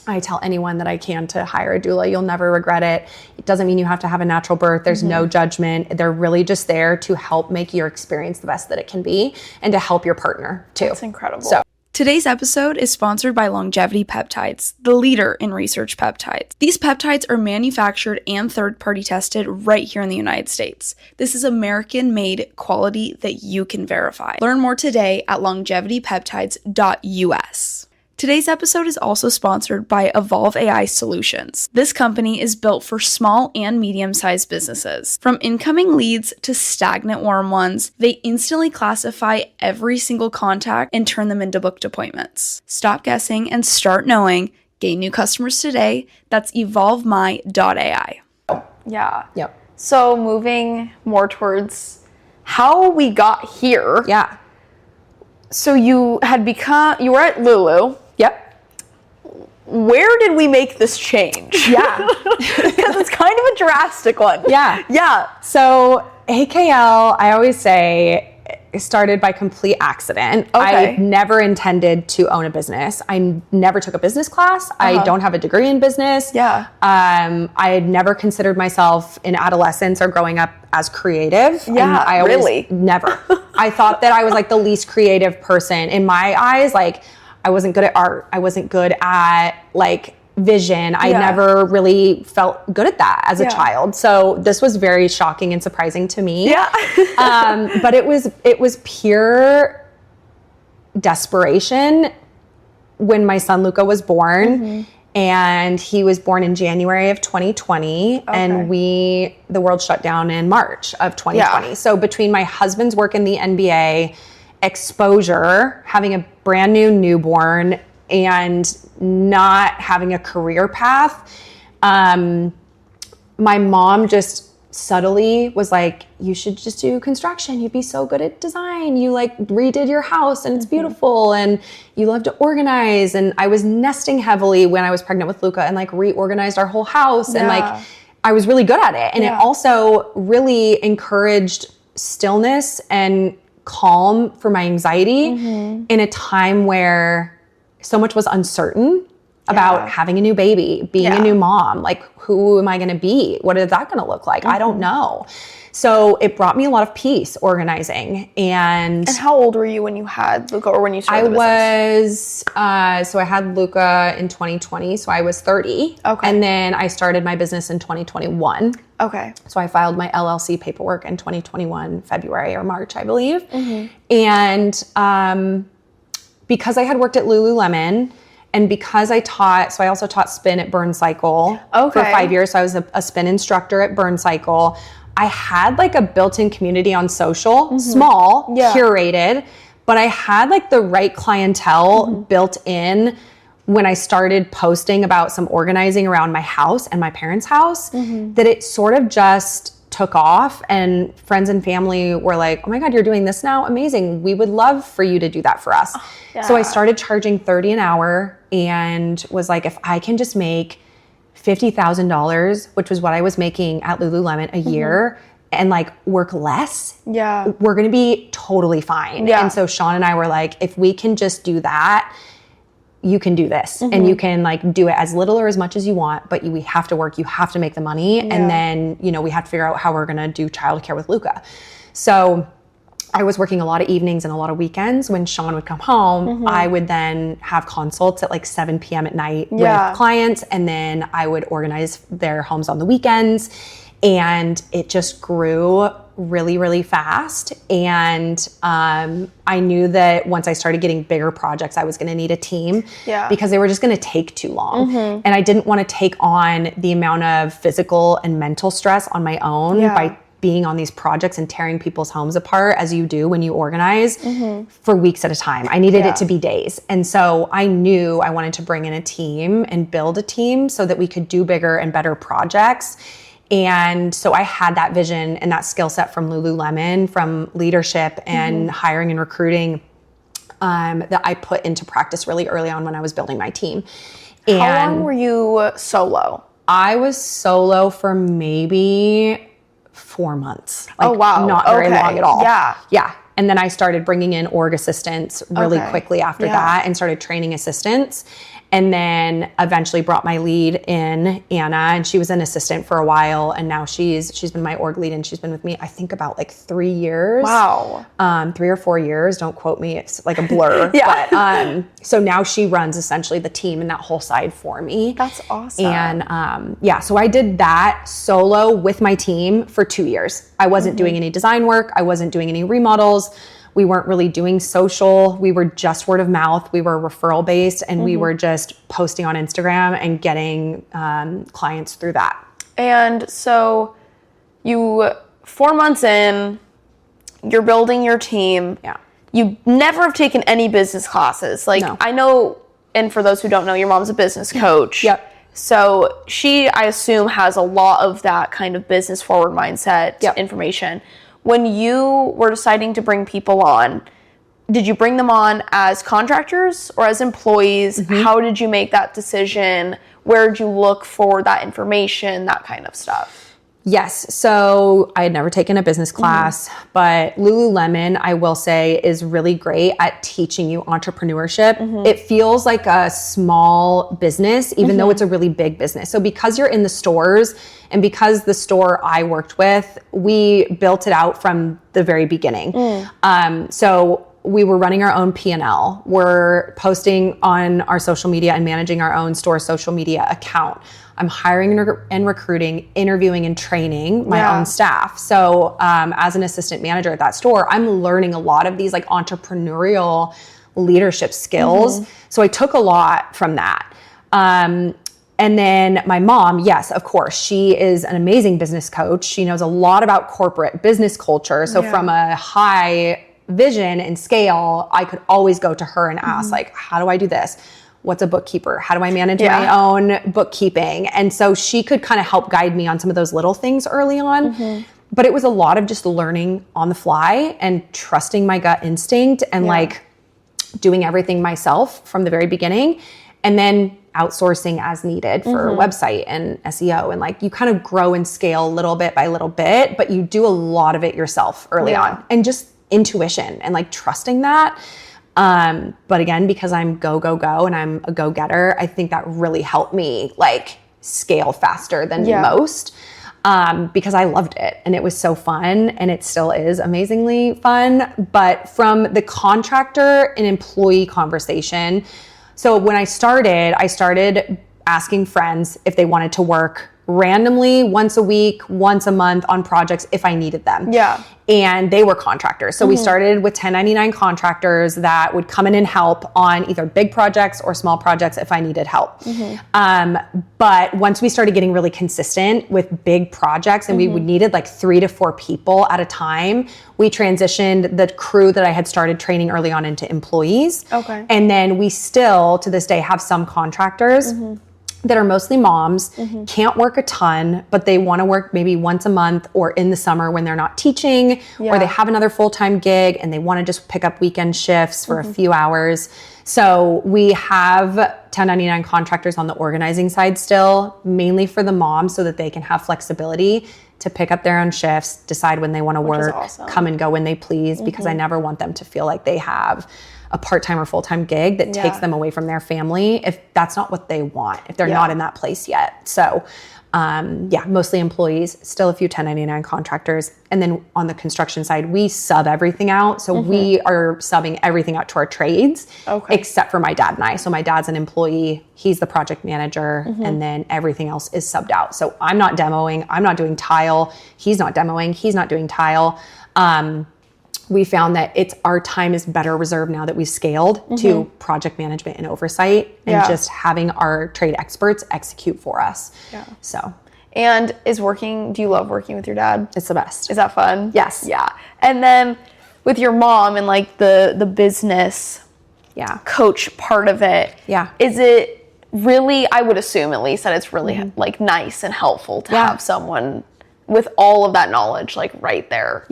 I tell anyone that I can to hire a doula. You'll never regret it. It doesn't mean you have to have a natural birth. There's no judgment. They're really just there to help make your experience the best that it can be and to help your partner too. That's incredible. So today's episode is sponsored by Longevity Peptides, the leader in research peptides. These peptides are manufactured and third-party tested right here in the United States. This is American-made quality that you can verify. Learn more today at longevitypeptides.us. Today's episode is also sponsored by Evolve AI Solutions. This company is built for small and medium-sized businesses. From incoming leads to stagnant warm ones, they instantly classify every single contact and turn them into booked appointments. Stop guessing and start knowing. Gain new customers today. That's evolvemy.ai. So moving more towards how we got here. So you were at Lulu. Where did we make this change? Because it's kind of a drastic one. So AKL, I always say, started by complete accident. Okay. I never intended to own a business. I never took a business class. I don't have a degree in business. Yeah. I had never considered myself in adolescence or growing up as creative. Yeah, I always, really? Never. I thought that I was like the least creative person. In my eyes, like I wasn't good at art. I wasn't good at like vision. I never really felt good at that as a child. So this was very shocking and surprising to me. Yeah. But it was pure desperation when my son Luca was born. And he was born in January of 2020 and the world shut down in March of 2020. Yeah. So between my husband's work in the NBA, exposure, having a brand new newborn, and not having a career path, my mom just subtly was like, you should just do construction. You'd be so good at design. You like redid your house and it's beautiful and you love to organize. And I was nesting heavily when I was pregnant with Luca and like reorganized our whole house. And like, I was really good at it. And it also really encouraged stillness and calm for my anxiety in a time where so much was uncertain about having a new baby, being a new mom. Like, who am I going to be? What is that going to look like? I don't know. So it brought me a lot of peace organizing. And how old were you when you had Luca, or when you started the business? So I had Luca in 2020. So I was 30. Okay. And then I started my business in 2021. Okay. So I filed my LLC paperwork in 2021, February or March, I believe. And because I had worked at Lululemon, and because I also taught spin at Burn Cycle for 5 years. So I was a spin instructor at Burn Cycle. I had like a built-in community on social, small, curated, but I had like the right clientele built in when I started posting about some organizing around my house and my parents' house, that it sort of just took off, and friends and family were like, oh my God, you're doing this now? Amazing. We would love for you to do that for us. So I started charging $30 an hour and was like, if I can just make $50,000, which was what I was making at Lululemon a year, and like work less, we're going to be totally fine. And so Sean and I were like, if we can just do that, you can do this and you can like do it as little or as much as you want, but we have to work, you have to make the money. And then, you know, we have to figure out how we're going to do childcare with Luca. So I was working a lot of evenings and a lot of weekends. When Sean would come home, I would then have consults at like 7 p.m. at night with clients. And then I would organize their homes on the weekends. And it just grew really, really fast. And I knew that once I started getting bigger projects, I was going to need a team because they were just going to take too long. And I didn't want to take on the amount of physical and mental stress on my own by being on these projects and tearing people's homes apart, as you do when you organize, for weeks at a time. I needed it to be days. And so I knew I wanted to bring in a team and build a team so that we could do bigger and better projects. And so I had that vision and that skill set from Lululemon, from leadership and hiring and recruiting, that I put into practice really early on when I was building my team. And how long were you solo? I was solo for maybe 4 months. Like, oh, wow. Not very long at all. Yeah. Yeah. And then I started bringing in org assistants really quickly after that and started training assistants. And then eventually brought my lead in, Anna, and she was an assistant for a while. And now she's been my org lead, and she's been with me, I think, about like 3 years. Wow. 3 or 4 years. Don't quote me. It's like a blur. But so now she runs essentially the team and that whole side for me. That's awesome. And so I did that solo with my team for 2 years. I wasn't doing any design work. I wasn't doing any remodels. We weren't really doing social. We were just word of mouth. We were referral based, and we were just posting on Instagram and getting clients through that. And so you, 4 months in, you're building your team. Yeah. You never have taken any business classes. Like, no. I know, and for those who don't know, your mom's a business coach. Yep. So she, I assume, has a lot of that kind of business forward mindset information. When you were deciding to bring people on, did you bring them on as contractors or as employees? How did you make that decision? Where did you look for that information, that kind of stuff? Yes. So I had never taken a business class, but Lululemon, I will say, is really great at teaching you entrepreneurship. It feels like a small business, even though it's a really big business. So because you're in the stores and because the store I worked with, we built it out from the very beginning. So we were running our own P&L. We're posting on our social media and managing our own store social media account. I'm hiring and recruiting, interviewing and training my own staff. So as an assistant manager at that store, I'm learning a lot of these like entrepreneurial leadership skills. So I took a lot from that. And then my mom, yes, of course, she is an amazing business coach. She knows a lot about corporate business culture. So from a high vision and scale, I could always go to her and ask like, how do I do this? What's a bookkeeper? How do I manage my own bookkeeping? And so she could kind of help guide me on some of those little things early on. But it was a lot of just learning on the fly and trusting my gut instinct and like doing everything myself from the very beginning. And then outsourcing as needed for website and SEO. And like you kind of grow and scale little bit by little bit, but you do a lot of it yourself early on. And just intuition and like trusting that. But again, because I'm go and I'm a go-getter, I think that really helped me like scale faster than most, because I loved it and it was so fun and it still is amazingly fun. But from the contractor and employee conversation, so when I started asking friends if they wanted to work randomly once a week, once a month on projects if I needed them. And they were contractors. So we started with 1099 contractors that would come in and help on either big projects or small projects if I needed help. But once we started getting really consistent with big projects and we needed like 3 to 4 people at a time, we transitioned the crew that I had started training early on into employees. And then we still to this day have some contractors that are mostly moms, can't work a ton, but they want to work maybe once a month or in the summer when they're not teaching or they have another full-time gig and they want to just pick up weekend shifts for a few hours. So we have 1099 contractors on the organizing side still, mainly for the moms so that they can have flexibility to pick up their own shifts, decide when they want to work, come and go when they please, because I never want them to feel like they have a part-time or full-time gig that takes them away from their family if that's not what they want, if they're not in that place yet. So mostly employees, still a few 1099 contractors. And then on the construction side, we sub everything out. So we are subbing everything out to our trades, except for my dad and I. So my dad's an employee, he's the project manager, and then everything else is subbed out. So I'm not demoing, I'm not doing tile, he's not demoing, he's not doing tile. We found that our time is better reserved now that we've scaled to project management and oversight and just having our trade experts execute for us. So, and do you love working with your dad? It's the best. Is that fun? Yes. Yeah. And then with your mom and like the business coach part of it, is it really, I would assume at least that it's really like nice and helpful to have someone with all of that knowledge like right there.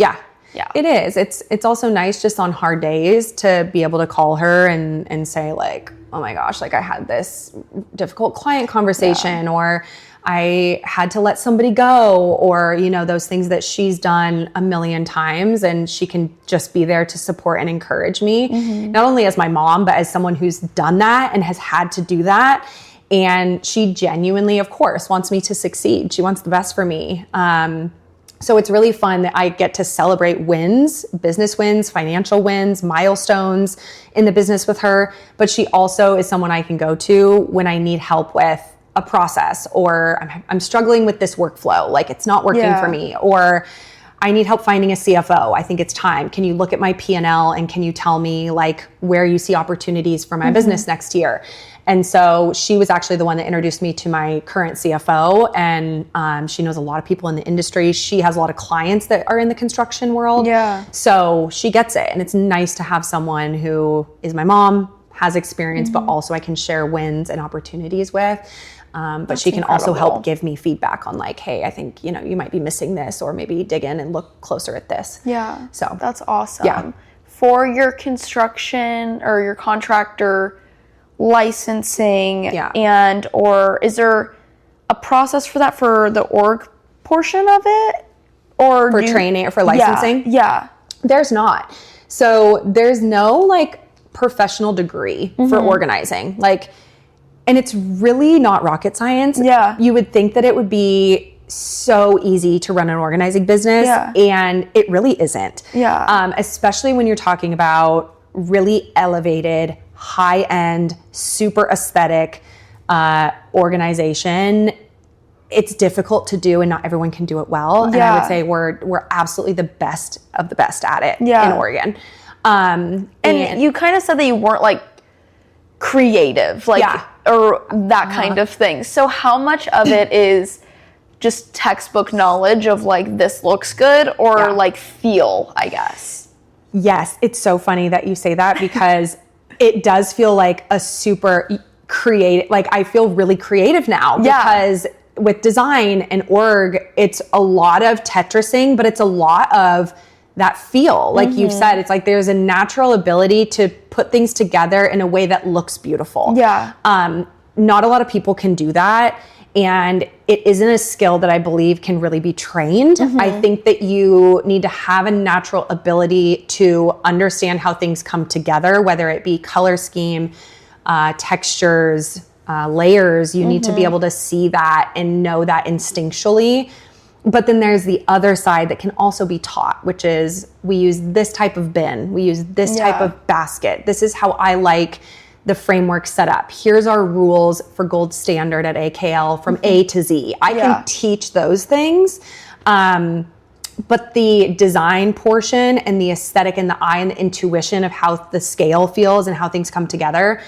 It is. It's also nice just on hard days to be able to call her and say like, oh my gosh, like I had this difficult client conversation or I had to let somebody go or, those things that she's done a million times and she can just be there to support and encourage me, not only as my mom, but as someone who's done that and has had to do that. And she genuinely, of course, wants me to succeed. She wants the best for me. So it's really fun that I get to celebrate wins, business wins, financial wins, milestones in the business with her. But she also is someone I can go to when I need help with a process or I'm struggling with this workflow, like it's not working for me, or I need help finding a CFO. I think it's time. Can you look at my P&L and can you tell me like where you see opportunities for my business next year? And so she was actually the one that introduced me to my current CFO, and she knows a lot of people in the industry. She has a lot of clients that are in the construction world. So she gets it. And it's nice to have someone who is my mom, has experience, but also I can share wins and opportunities with. But that's she can incredible. Also help give me feedback on like, hey, I think, you might be missing this, or maybe dig in and look closer at this. So that's awesome. For your construction or your contractor licensing or is there a process for that for the org portion of it? Or for training or for licensing? Yeah. There's not. So there's no like professional degree for organizing. Like, and it's really not rocket science. Yeah. You would think that it would be so easy to run an organizing business, and it really isn't. Yeah. Especially when you're talking about really elevated, high-end, super aesthetic organization. It's difficult to do, and not everyone can do it well. And I would say we're absolutely the best of the best at it in Oregon. And you kind of said that you weren't like creative, like or that kind of thing. So how much of it is just textbook knowledge of like this looks good, or like feel, I guess? Yes, it's so funny that you say that, because it does feel like a super creative. Like I feel really creative now because with design and org, it's a lot of Tetrising, but it's a lot of that feel. Like you've said, it's like there's a natural ability to put things together in a way that looks beautiful. Yeah. Not a lot of people can do that. And it isn't a skill that I believe can really be trained. I think that you need to have a natural ability to understand how things come together, whether it be color scheme, textures, layers. You need to be able to see that and know that instinctually. But then there's the other side that can also be taught, which is we use this type of bin. We use this type of basket. This is how I like the framework set up. Here's our rules for gold standard at AKL from A to Z. I can teach those things. But the design portion and the aesthetic and the eye and the intuition of how the scale feels and how things come together,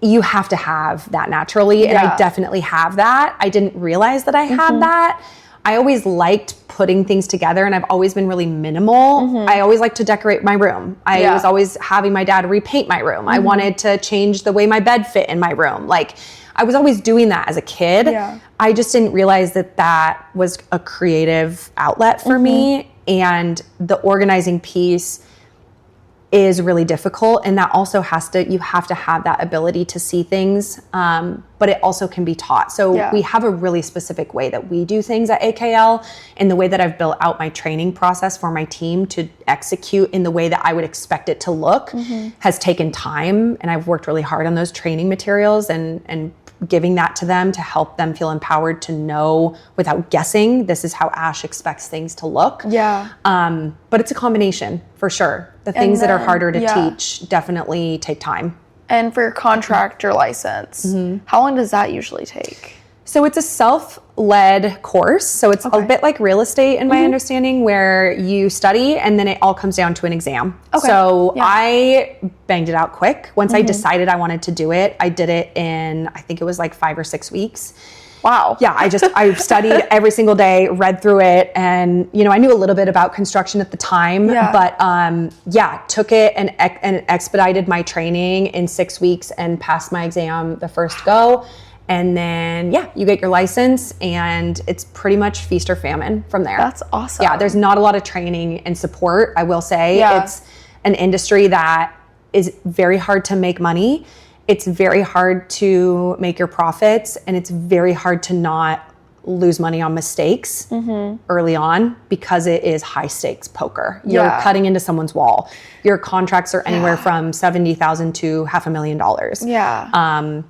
you have to have that naturally. And I definitely have that. I didn't realize that I had that. I always liked putting things together, and I've always been really minimal. I always liked to decorate my room. I was always having my dad repaint my room. I wanted to change the way my bed fit in my room. Like I was always doing that as a kid. I just didn't realize that that was a creative outlet for me. And the organizing piece is really difficult, and that also you have to have that ability to see things, but it also can be taught. So we have a really specific way that we do things at AKL, and the way that I've built out my training process for my team to execute in the way that I would expect it to look has taken time, and I've worked really hard on those training materials and giving that to them to help them feel empowered to know without guessing, this is how Ash expects things to look. But it's a combination for sure. The things that are harder to teach definitely take time. And for your contractor license, how long does that usually take? So it's a self-led course. So it's a bit like real estate in my understanding, where you study and then it all comes down to an exam. So I banged it out quick. Once I decided I wanted to do it, I did it in, I think it was like 5 or 6 weeks. Wow. Yeah, I studied every single day, read through it, and I knew a little bit about construction at the time, but took it and expedited my training in 6 weeks and passed my exam the first go. And then, you get your license, and it's pretty much feast or famine from there. That's awesome. Yeah, there's not a lot of training and support, I will say. It's an industry that is very hard to make money. It's very hard to make your profits, and it's very hard to not lose money on mistakes early on, because it is high stakes poker. You're cutting into someone's wall. Your contracts are anywhere from $70,000 to $500,000.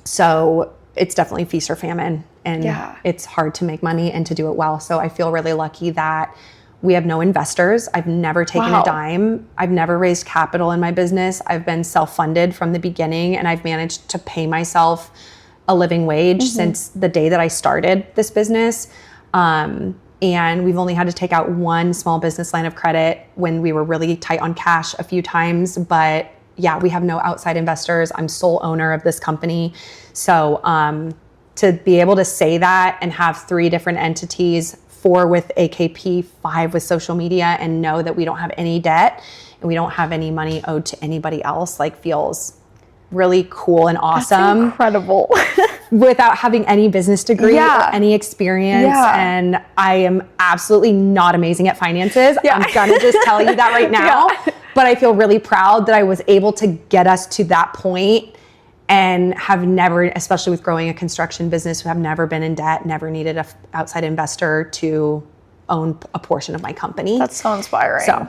So it's definitely feast or famine, and it's hard to make money and to do it well. So I feel really lucky that we have no investors. I've never taken a dime. I've never raised capital in my business. I've been self-funded from the beginning, and I've managed to pay myself a living wage since the day that I started this business. And we've only had to take out one small business line of credit when we were really tight on cash a few times, but we have no outside investors. I'm sole owner of this company. So to be able to say that and have 3 different entities, 4 with AKP, 5 with social media, and know that we don't have any debt and we don't have any money owed to anybody else, like feels really cool and awesome. That's incredible. Without having any business degree or any experience. And I am absolutely not amazing at finances. I'm gonna just tell you that right now. But I feel really proud that I was able to get us to that point and have never, especially with growing a construction business, who have never been in debt, never needed an outside investor to own a portion of my company. That's so inspiring. So,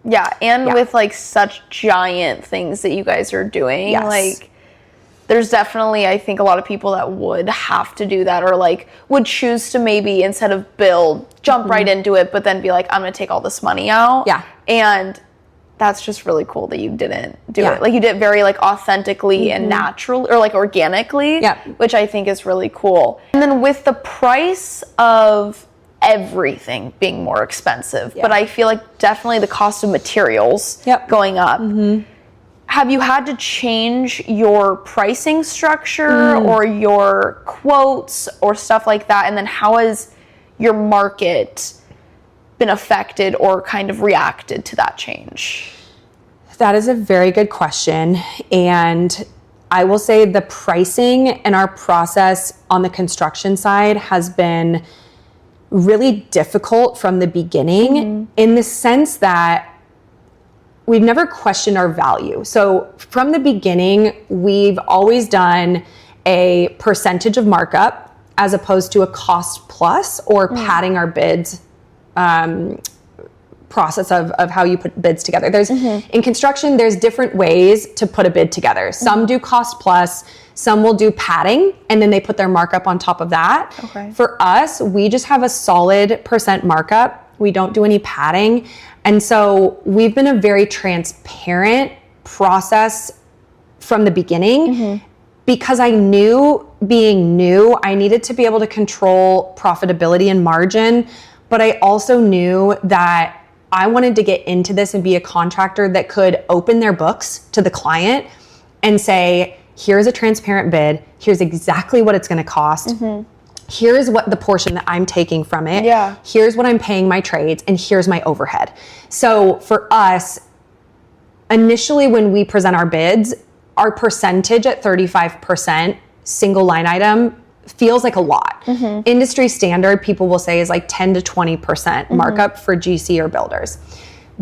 yeah, and with like such giant things that you guys are doing, like there's definitely, I think, a lot of people that would have to do that, or like would choose to maybe instead of build, jump right into it, but then be like, I'm going to take all this money out. Yeah. And that's just really cool that you didn't do it. Like you did it very like authentically and naturally, or like organically, which I think is really cool. And then with the price of everything being more expensive, but I feel like definitely the cost of materials going up. Have you had to change your pricing structure or your quotes or stuff like that? And then how has your market been affected or kind of reacted to that change? That is a very good question. And I will say the pricing and our process on the construction side has been really difficult from the beginning in the sense that we've never questioned our value. So from the beginning, we've always done a percentage of markup as opposed to a cost plus or padding our bids process of how you put bids together. There's in construction, there's different ways to put a bid together. Some do cost plus, some will do padding, and then they put their markup on top of that. For us, we just have a solid percent markup. We don't do any padding. And so we've been a very transparent process from the beginning because I knew, being new, I needed to be able to control profitability and margin, but I also knew that I wanted to get into this and be a contractor that could open their books to the client and say, here's a transparent bid. Here's exactly what it's going to cost. Here's what the portion that I'm taking from it. Here's what I'm paying my trades, and here's my overhead. So for us, initially when we present our bids, our percentage at 35% single line item feels like a lot. Industry standard, people will say, is like 10 to 20% markup for GC or builders.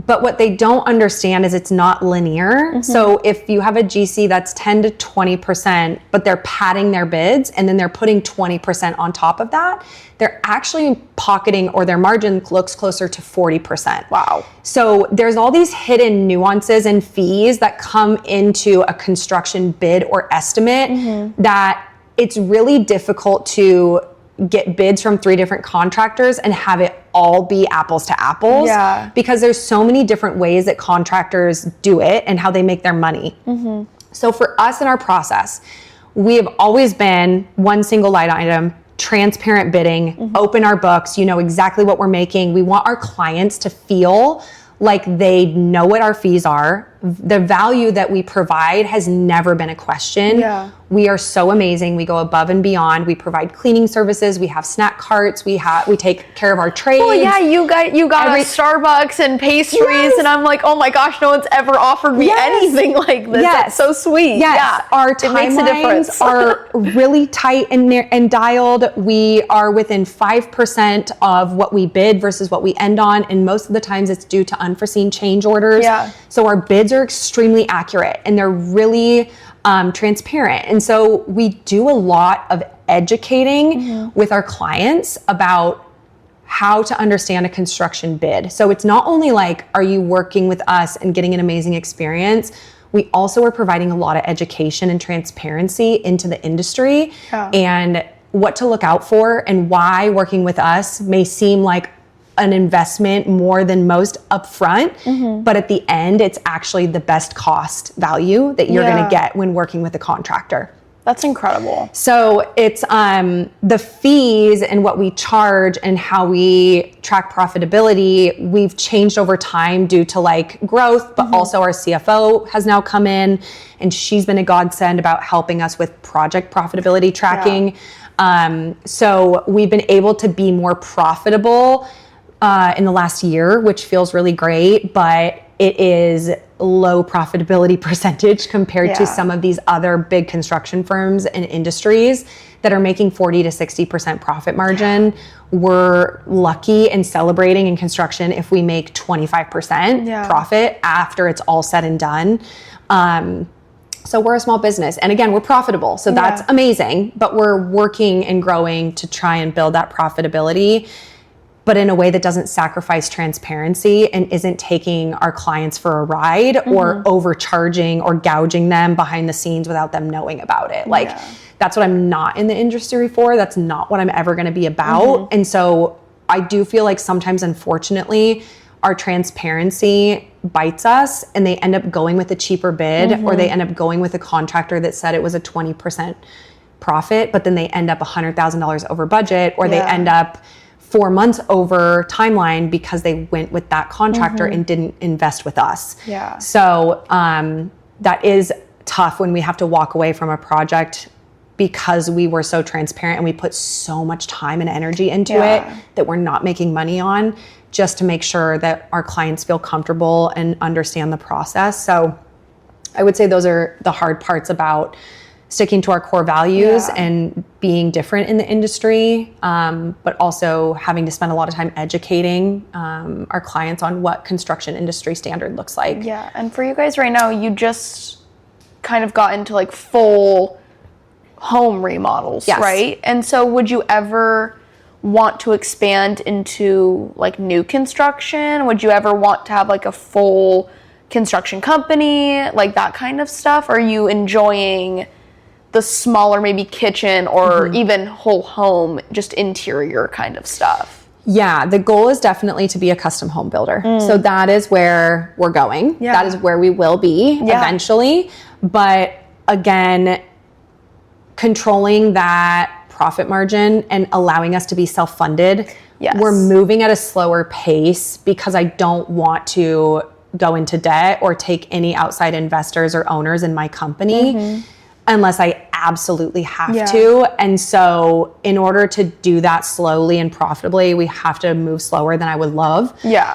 But what they don't understand is it's not linear. So if you have a GC that's 10 to 20%, but they're padding their bids and then they're putting 20% on top of that, they're actually pocketing, or their margin looks closer to 40%. Wow. So there's all these hidden nuances and fees that come into a construction bid or estimate that it's really difficult to get bids from 3 different contractors and have it all be apples to apples because there's so many different ways that contractors do it and how they make their money. So for us in our process, we have always been one single line item, transparent bidding, open our books, you know exactly what we're making. We want our clients to feel like they know what our fees are. The value that we provide has never been a question. We are so amazing. We go above and beyond. We provide cleaning services. We have snack carts. We take care of our trades. Well, yeah, you got us Starbucks and pastries, and I'm like, oh my gosh, no one's ever offered me anything like this. That's so sweet. Our timelines are really tight and dialed. We are within 5% of what we bid versus what we end on, and most of the times it's due to unforeseen change orders. So our bids are extremely accurate and they're really transparent. And so we do a lot of educating with our clients about how to understand a construction bid. So it's not only like, are you working with us and getting an amazing experience? We also are providing a lot of education and transparency into the industry and what to look out for and why working with us may seem like an investment more than most upfront, but at the end, it's actually the best cost value that you're going to get when working with a contractor. That's incredible. So it's the fees and what we charge and how we track profitability, we've changed over time due to like growth, but also our CFO has now come in and she's been a godsend about helping us with project profitability tracking. So we've been able to be more profitable in the last year, which feels really great, but it is low profitability percentage compared to some of these other big construction firms and industries that are making 40 to 60% profit margin. We're lucky and celebrating in construction if we make 25% profit after it's all said and done. So we're a small business. And again, we're profitable. So that's amazing. But we're working and growing to try and build that profitability, but in a way that doesn't sacrifice transparency and isn't taking our clients for a ride or overcharging or gouging them behind the scenes without them knowing about it. Like, that's what I'm not in the industry for. That's not what I'm ever going to be about. And so I do feel like sometimes, unfortunately, our transparency bites us and they end up going with a cheaper bid or they end up going with a contractor that said it was a 20% profit, but then they end up $100,000 over budget, or they end up 4 months over timeline because they went with that contractor and didn't invest with us. So that is tough when we have to walk away from a project because we were so transparent and we put so much time and energy into it that we're not making money on, just to make sure that our clients feel comfortable and understand the process. So I would say those are the hard parts about sticking to our core values and being different in the industry, but also having to spend a lot of time educating our clients on what construction industry standard looks like. Yeah, and for you guys right now, you just kind of got into like full home remodels, right? And so would you ever want to expand into like new construction? Would you ever want to have like a full construction company, like that kind of stuff? Are you enjoying the smaller maybe kitchen or even whole home, just interior kind of stuff? Yeah, the goal is definitely to be a custom home builder. So that is where we're going. That is where we will be eventually. But again, controlling that profit margin and allowing us to be self-funded. We're moving at a slower pace because I don't want to go into debt or take any outside investors or owners in my company unless I absolutely have to. And so in order to do that slowly and profitably, we have to move slower than I would love.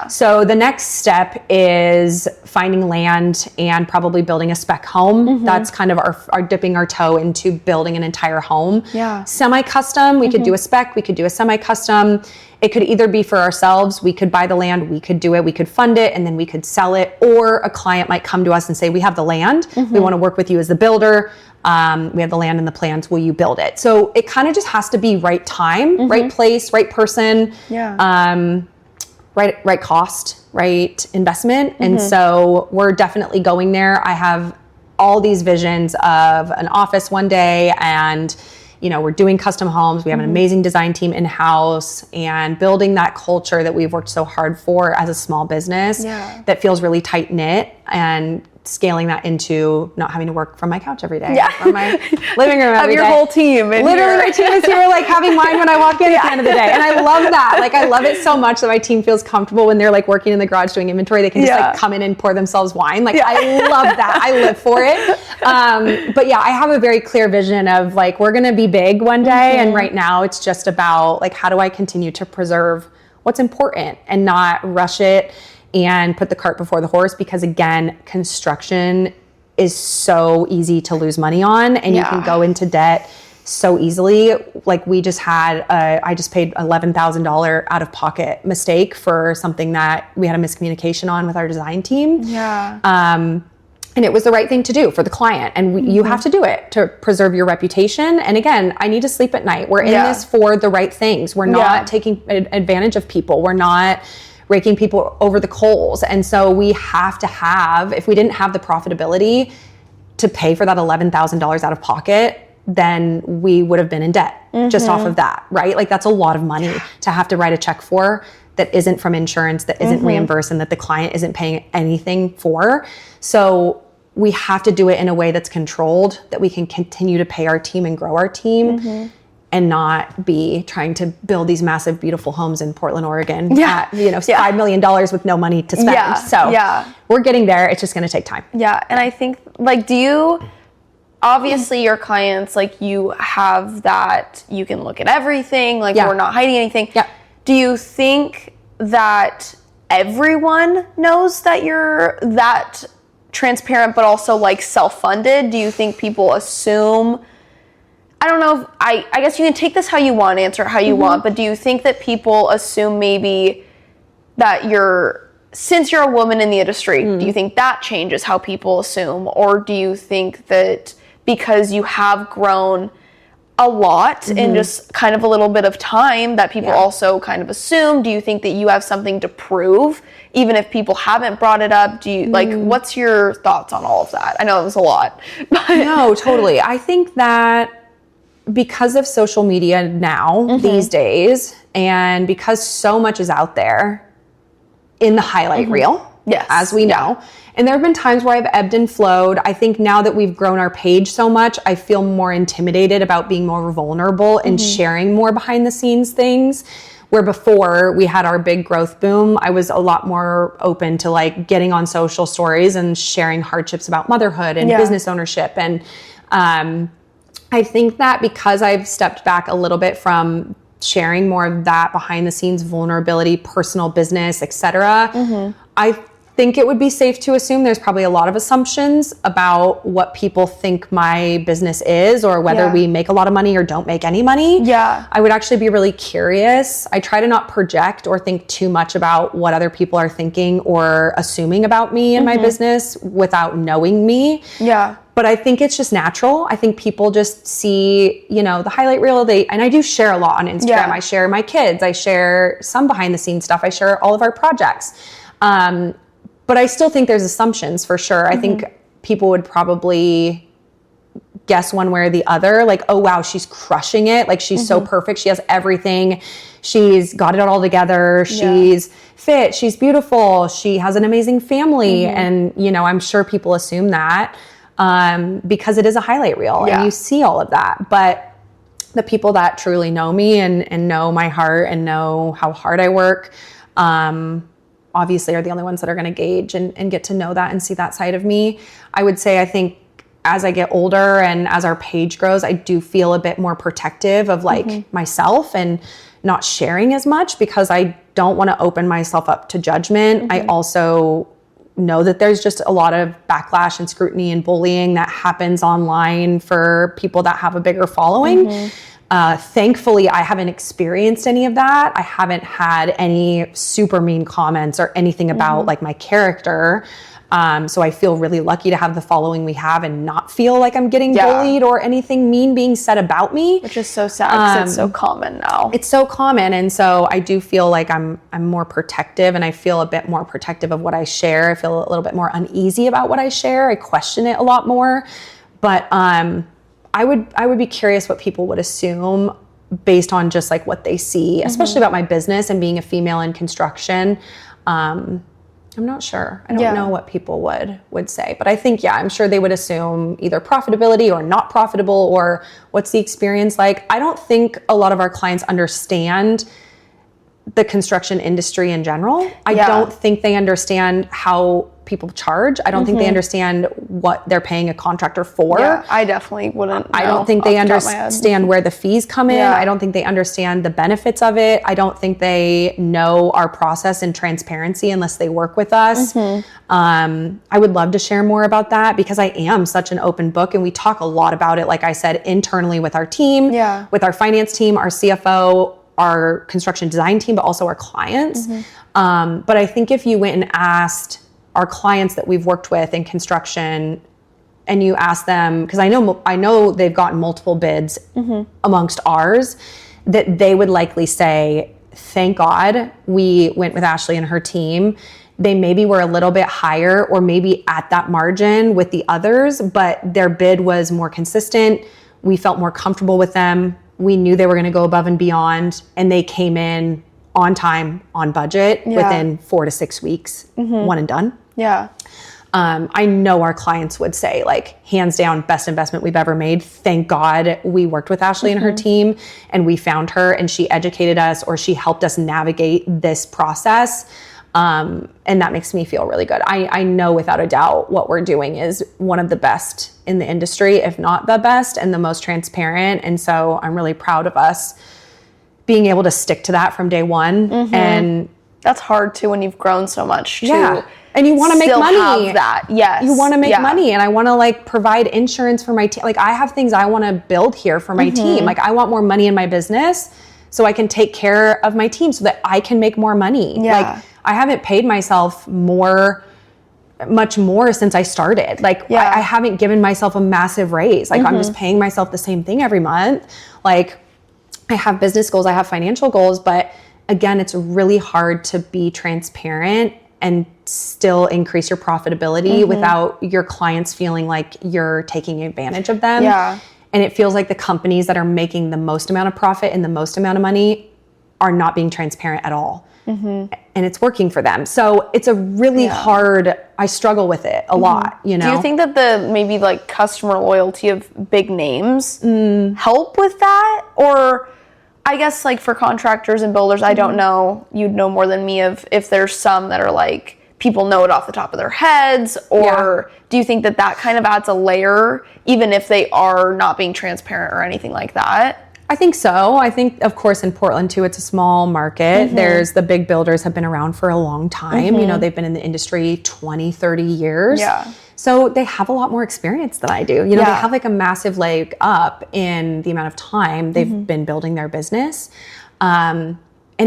So the next step is finding land and probably building a spec home. That's kind of our dipping our toe into building an entire home. Semi-custom, we could do a spec, we could do a semi-custom. It could either be for ourselves, we could buy the land, we could do it, we could fund it, and then we could sell it. Or a client might come to us and say, we have the land, we want to work with you as the builder. We have the land and the plans, will you build it? So it kind of just has to be right time, right place, right person, right cost, right investment. And so we're definitely going there. I have all these visions of an office one day, and we're doing custom homes. We have an amazing design team in-house, and building that culture that we've worked so hard for as a small business that feels really tight knit, and scaling that into not having to work from my couch every day, from my living room every day. Have your whole team. Literally, my team is here, like having wine when I walk in at the end of the day. And I love that. Like, I love it so much that my team feels comfortable when they're like working in the garage doing inventory. They can just like come in and pour themselves wine. Like, I love that. I live for it. But yeah, I have a very clear vision of like, we're going to be big one day. And right now it's just about like, how do I continue to preserve what's important and not rush it and put the cart before the horse? Because again, construction is so easy to lose money on, and you can go into debt so easily. Like, we just had, I just paid $11,000 out of pocket mistake for something that we had a miscommunication on with our design team. And it was the right thing to do for the client. And you have to do it to preserve your reputation. And again, I need to sleep at night. We're in this for the right things. We're not taking advantage of people. We're not raking people over the coals. And so we have to have, if we didn't have the profitability to pay for that $11,000 out of pocket, then we would have been in debt just off of that, right? Like, that's a lot of money to have to write a check for that isn't from insurance, that isn't reimbursed, and that the client isn't paying anything for. So we have to do it in a way that's controlled, that we can continue to pay our team and grow our team, and not be trying to build these massive, beautiful homes in Portland, Oregon at, $5 million with no money to spend. So we're getting there. It's just going to take time. And I think, like, obviously your clients, like, you have that, you can look at everything, like, we're not hiding anything. Do you think that everyone knows that you're that transparent, but also like self-funded? Do you think people assume, I don't know, I guess you can take this how you want, answer it how you want, but do you think that people assume maybe that you're since you're a woman in the industry, do you think that changes how people assume? Or do you think that because you have grown a lot in just kind of a little bit of time that people also kind of assume? Do you think that you have something to prove even if people haven't brought it up? Do you like, what's your thoughts on all of that? I know it was a lot. But No, totally. I think that because of social media now these days, and because so much is out there in the highlight reel, as we know. And there have been times where I've ebbed and flowed. I think now that we've grown our page so much, I feel more intimidated about being more vulnerable and sharing more behind the scenes things. Where before we had our big growth boom, I was a lot more open to like getting on social stories and sharing hardships about motherhood and business ownership. And I think that because I've stepped back a little bit from sharing more of that behind the scenes vulnerability, personal business, etc. I think it would be safe to assume there's probably a lot of assumptions about what people think my business is, or whether we make a lot of money or don't make any money. I would actually be really curious. I try to not project or think too much about what other people are thinking or assuming about me and my business without knowing me. But I think it's just natural. I think people just see, you know, the highlight reel. And I do share a lot on Instagram. I share my kids. I share some behind the scenes stuff. I share all of our projects. But I still think there's assumptions for sure. I think people would probably guess one way or the other. Like, oh, wow, she's crushing it. Like, she's so perfect. She has everything. She's got it all together. She's fit. She's beautiful. She has an amazing family. And, you know, I'm sure people assume that. Because it is a highlight reel and you see all of that. But the people that truly know me and know my heart and know how hard I work, obviously are the only ones that are going to gauge and get to know that and see that side of me. I would say, I think as I get older and as our page grows, I do feel a bit more protective of like myself and not sharing as much because I don't want to open myself up to judgment. I also know that there's just a lot of backlash and scrutiny and bullying that happens online for people that have a bigger following. Thankfully, I haven't experienced any of that. I haven't had any super mean comments or anything about like my character. So I feel really lucky to have the following we have and not feel like I'm getting bullied or anything mean being said about me. Which is so sad because it's so common now. It's so common. And so I do feel like I'm more protective, and I feel a bit more protective of what I share. I feel a little bit more uneasy about what I share. I question it a lot more. But I would be curious what people would assume based on just like what they see, especially about my business and being a female in construction. I'm not sure. I don't know what people would say, but I think, I'm sure they would assume either profitability or not profitable, or what's the experience like. I don't think a lot of our clients understand the construction industry in general. I don't think they understand how people charge. I don't think they understand what they're paying a contractor for. I definitely wouldn't. I don't think they understand where the fees come in. I don't think they understand the benefits of it. I don't think they know our process and transparency unless they work with us. I would love to share more about that because I am such an open book, and we talk a lot about it, like I said, internally with our team, with our finance team, our CFO, our construction design team, but also our clients. But I think if you went and asked our clients that we've worked with in construction, and you ask them, because I know they've gotten multiple bids amongst ours, that they would likely say, thank God we went with Ashley and her team. They maybe were a little bit higher or maybe at that margin with the others, but their bid was more consistent. We felt more comfortable with them. We knew they were going to go above and beyond, and they came in on time, on budget, within 4 to 6 weeks, one and done. I know our clients would say, like, hands down, best investment we've ever made. Thank God we worked with Ashley and her team, and we found her, and she educated us, or she helped us navigate this process. And that makes me feel really good. I know without a doubt what we're doing is one of the best in the industry, if not the best and the most transparent. And so I'm really proud of us being able to stick to that from day one. And that's hard too when you've grown so much too. And you want to make money. Have that. Yes. You want to make money, and I want to like provide insurance for my team. Like, I have things I want to build here for my team. Like, I want more money in my business so I can take care of my team so that I can make more money. Like, I haven't paid myself much more since I started. Like I haven't given myself a massive raise. Like I'm just paying myself the same thing every month. Like I have business goals, I have financial goals, but again, it's really hard to be transparent and still increase your profitability without your clients feeling like you're taking advantage of them. Yeah. And it feels like the companies that are making the most amount of profit and the most amount of money are not being transparent at all. And it's working for them. So it's a really hard, I struggle with it a lot, you know? Do you think that the maybe like customer loyalty of big names help with that? Or I guess like for contractors and builders, I don't know, you'd know more than me of if there's some that are like, people know it off the top of their heads, or do you think that that kind of adds a layer, even if they are not being transparent or anything like that? I think so. I think, of course, in Portland too, it's a small market. There's the big builders have been around for a long time. You know, they've been in the industry 20, 30 years. Yeah. So they have a lot more experience than I do. You know, they have like a massive leg up in the amount of time they've been building their business. And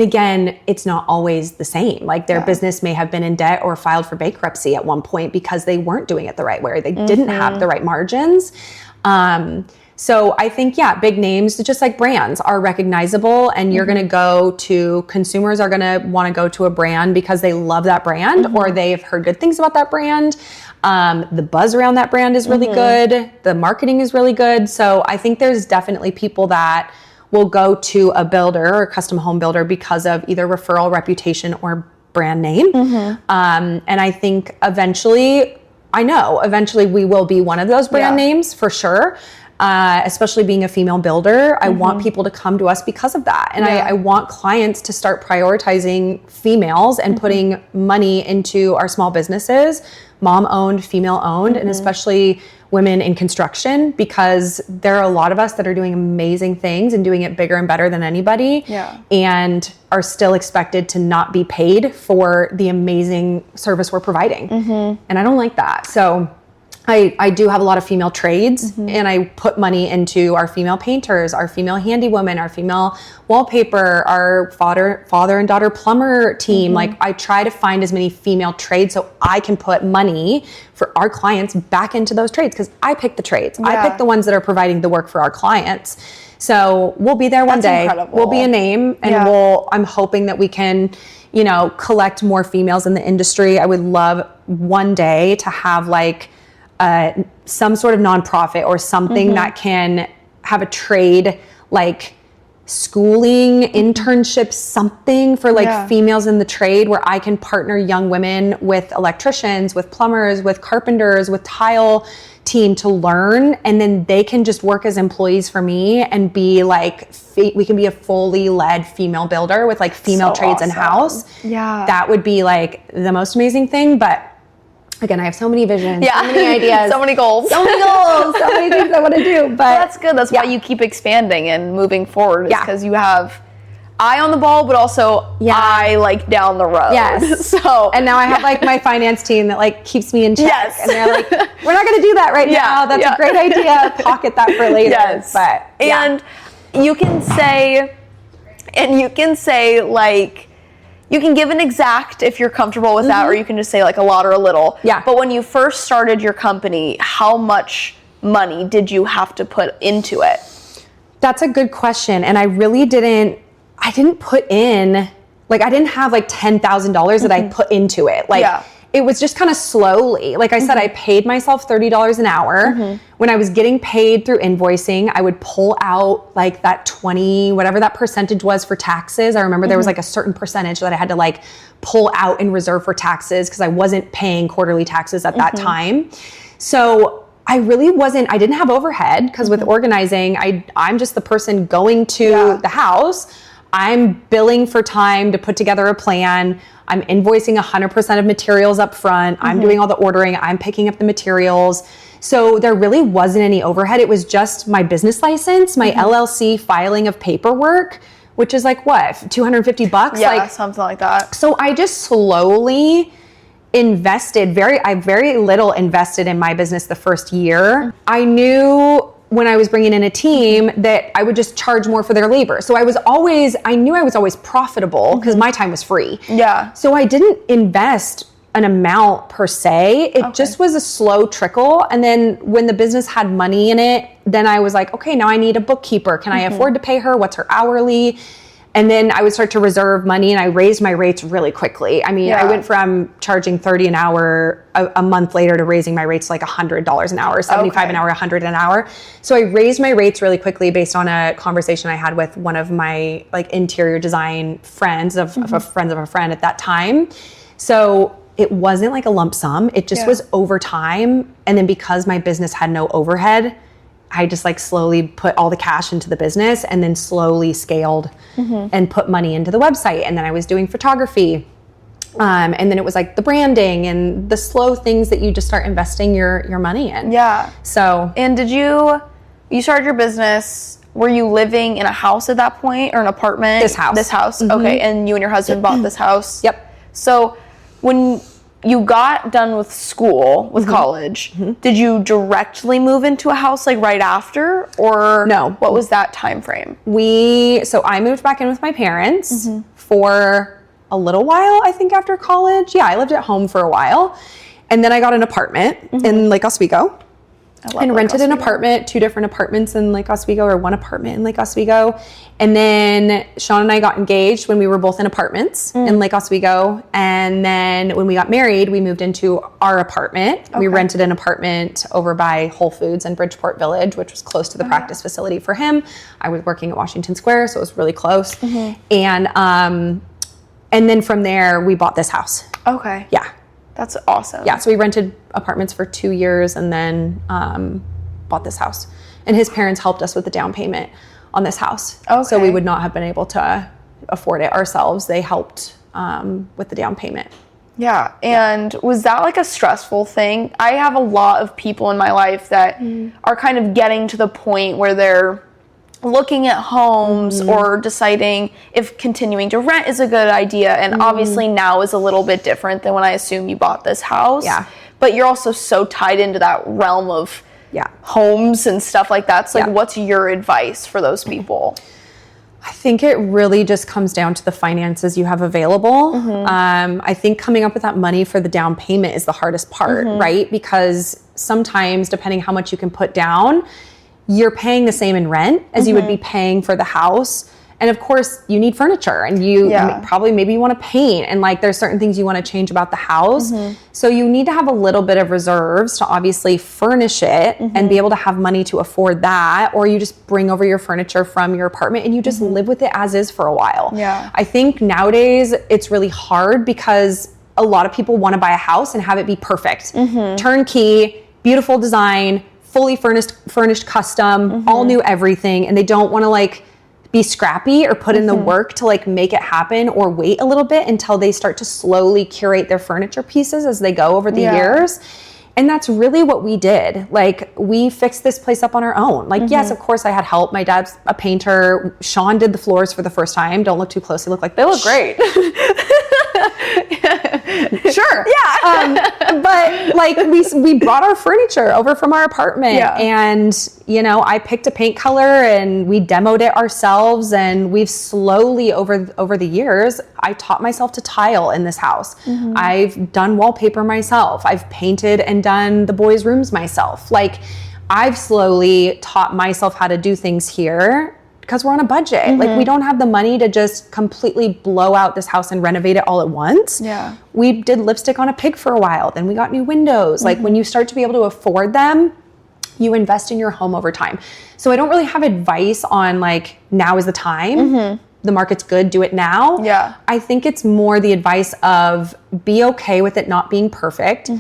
again, it's not always the same. Like their business may have been in debt or filed for bankruptcy at one point because they weren't doing it the right way. They didn't have the right margins. So I think, big names, just like brands, are recognizable, and you're going to go to, consumers are going to want to go to a brand because they love that brand or they've heard good things about that brand. The buzz around that brand is really good. The marketing is really good. So I think there's definitely people that will go to a builder or custom home builder because of either referral, reputation, or brand name. And I think eventually we will be one of those brand names for sure. Especially being a female builder, I want people to come to us because of that. And I want clients to start prioritizing females and putting money into our small businesses, mom-owned, female-owned, and especially women in construction, because there are a lot of us that are doing amazing things and doing it bigger and better than anybody, and are still expected to not be paid for the amazing service we're providing. And I don't like that. So I do have a lot of female trades, and I put money into our female painters, our female handywomen, our female wallpaper, our father and daughter plumber team. Like I try to find as many female trades so I can put money for our clients back into those trades, because I pick the trades. I pick the ones that are providing the work for our clients. So we'll be there one day. Incredible. We'll be a name, and I'm hoping that we can, collect more females in the industry. I would love one day to have like some sort of nonprofit or something that can have a trade, like schooling, internships, something for like females in the trade, where I can partner young women with electricians, with plumbers, with carpenters, with tile team to learn, and then they can just work as employees for me and be like, we can be a fully led female builder with like female trades in-house. That would be like the most amazing thing. But again, I have so many visions, so many ideas, so many goals, so many things I want to do. But that's good. That's why you keep expanding and moving forward, is because you have eye on the ball, but also eye like down the road. So, and now I have like my finance team that like keeps me in check, and they're like, we're not going to do that right now. That's a great idea. Pocket that for later. But and you can say like, you can give an exact if you're comfortable with that, or you can just say like a lot or a little. But when you first started your company, how much money did you have to put into it? That's a good question. And I really didn't put in, like I didn't have like $10,000 that I put into it. Like it was just kind of slowly. Like I said, I paid myself $30 an hour. When I was getting paid through invoicing, I would pull out like that 20, whatever that percentage was for taxes. I remember there was like a certain percentage that I had to like pull out and reserve for taxes because I wasn't paying quarterly taxes at that time. So I didn't have overhead, because with organizing, I'm just the person going to the house. I'm billing for time to put together a plan. I'm invoicing 100% of materials up front. I'm doing all the ordering. I'm picking up the materials. So there really wasn't any overhead. It was just my business license, my LLC filing of paperwork, which is like what, $250? Yeah, something like that. So I just slowly invested, I very little invested in my business the first year. I knew when I was bringing in a team that I would just charge more for their labor. So I knew I was always profitable because my time was free. Yeah. So I didn't invest an amount per se. It just was a slow trickle. And then when the business had money in it, then I was like, okay, now I need a bookkeeper. Can I afford to pay her? What's her hourly? And then I would start to reserve money, and I raised my rates really quickly. I mean, I went from charging $30 an hour a month later to raising my rates like $100 an hour, $75 an hour, $100 an hour. So I raised my rates really quickly based on a conversation I had with one of my like interior design friends of a friend of a friend at that time. So it wasn't like a lump sum. It just was over time. And then because my business had no overhead, I just like slowly put all the cash into the business and then slowly scaled and put money into the website. And then I was doing photography. And then it was like the branding and the slow things that you just start investing your money in. Yeah. So. And you started your business, were you living in a house at that point or an apartment? This house. Okay. And you and your husband bought this house? Yep. So when you got done with school, with college, did you directly move into a house like right after, or no? What was that time frame? So I moved back in with my parents for a little while, I think after college. Yeah, I lived at home for a while. And then I got an apartment in Lake Oswego. And rented an apartment, 2 different apartments in Lake Oswego, or 1 apartment in Lake Oswego. And then Sean and I got engaged when we were both in apartments in Lake Oswego. And then when we got married, we moved into our apartment. We rented an apartment over by Whole Foods in Bridgeport Village, which was close to the practice facility for him. I was working at Washington Square, so it was really close. And then from there, we bought this house. Okay. Yeah. That's awesome. Yeah, so we rented apartments for 2 years and then bought this house. And his parents helped us with the down payment on this house. Okay. So we would not have been able to afford it ourselves. They helped with the down payment. Yeah. And was that like a stressful thing? I have a lot of people in my life that are kind of getting to the point where they're looking at homes or deciding if continuing to rent is a good idea. And obviously now is a little bit different than when I assume you bought this house. Yeah. But you're also so tied into that realm of homes and stuff like that. So like, what's your advice for those people? I think it really just comes down to the finances you have available. I think coming up with that money for the down payment is the hardest part, right? Because sometimes, depending how much you can put down, you're paying the same in rent as you would be paying for the house. And of course, you need furniture, and you probably maybe you want to paint, and like there's certain things you want to change about the house. So you need to have a little bit of reserves to obviously furnish it and be able to have money to afford that, or you just bring over your furniture from your apartment and you just live with it as is for a while. Yeah. I think nowadays it's really hard because a lot of people want to buy a house and have it be perfect. Turnkey, beautiful design, fully furnished custom, all new everything, and they don't want to like be scrappy or put in the work to like make it happen, or wait a little bit until they start to slowly curate their furniture pieces as they go over the years. And that's really what we did. Like, we fixed this place up on our own. Like, yes, of course I had help. My dad's a painter. Sean did the floors for the first time. Don't look too close. They look like they look great. Sure. Yeah. But like we brought our furniture over from our apartment, and you know, I picked a paint color and we demoed it ourselves, and we've slowly over the years, I taught myself to tile in this house. I've done wallpaper myself. I've painted and done the boys' rooms myself. Like, I've slowly taught myself how to do things here because we're on a budget. Like, we don't have the money to just completely blow out this house and renovate it all at once. Yeah. We did lipstick on a pig for a while. Then we got new windows. Like, when you start to be able to afford them, you invest in your home over time. So I don't really have advice on like, now is the time. The market's good, do it now. Yeah. I think it's more the advice of be okay with it not being perfect.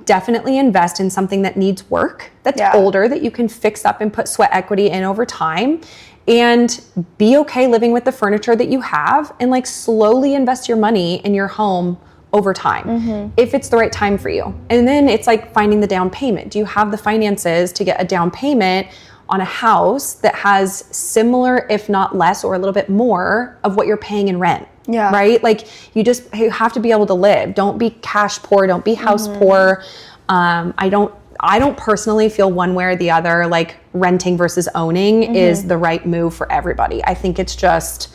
Definitely invest in something that needs work, that's older, that you can fix up and put sweat equity in over time. And be okay living with the furniture that you have, and like slowly invest your money in your home over time if it's the right time for you. And then it's like finding the down payment. Do you have the finances to get a down payment on a house that has similar, if not less, or a little bit more of what you're paying in rent? Yeah. Right? Like, you have to be able to live. Don't be cash poor. Don't be house poor. I don't personally feel one way or the other, like renting versus owning is the right move for everybody. I think it's just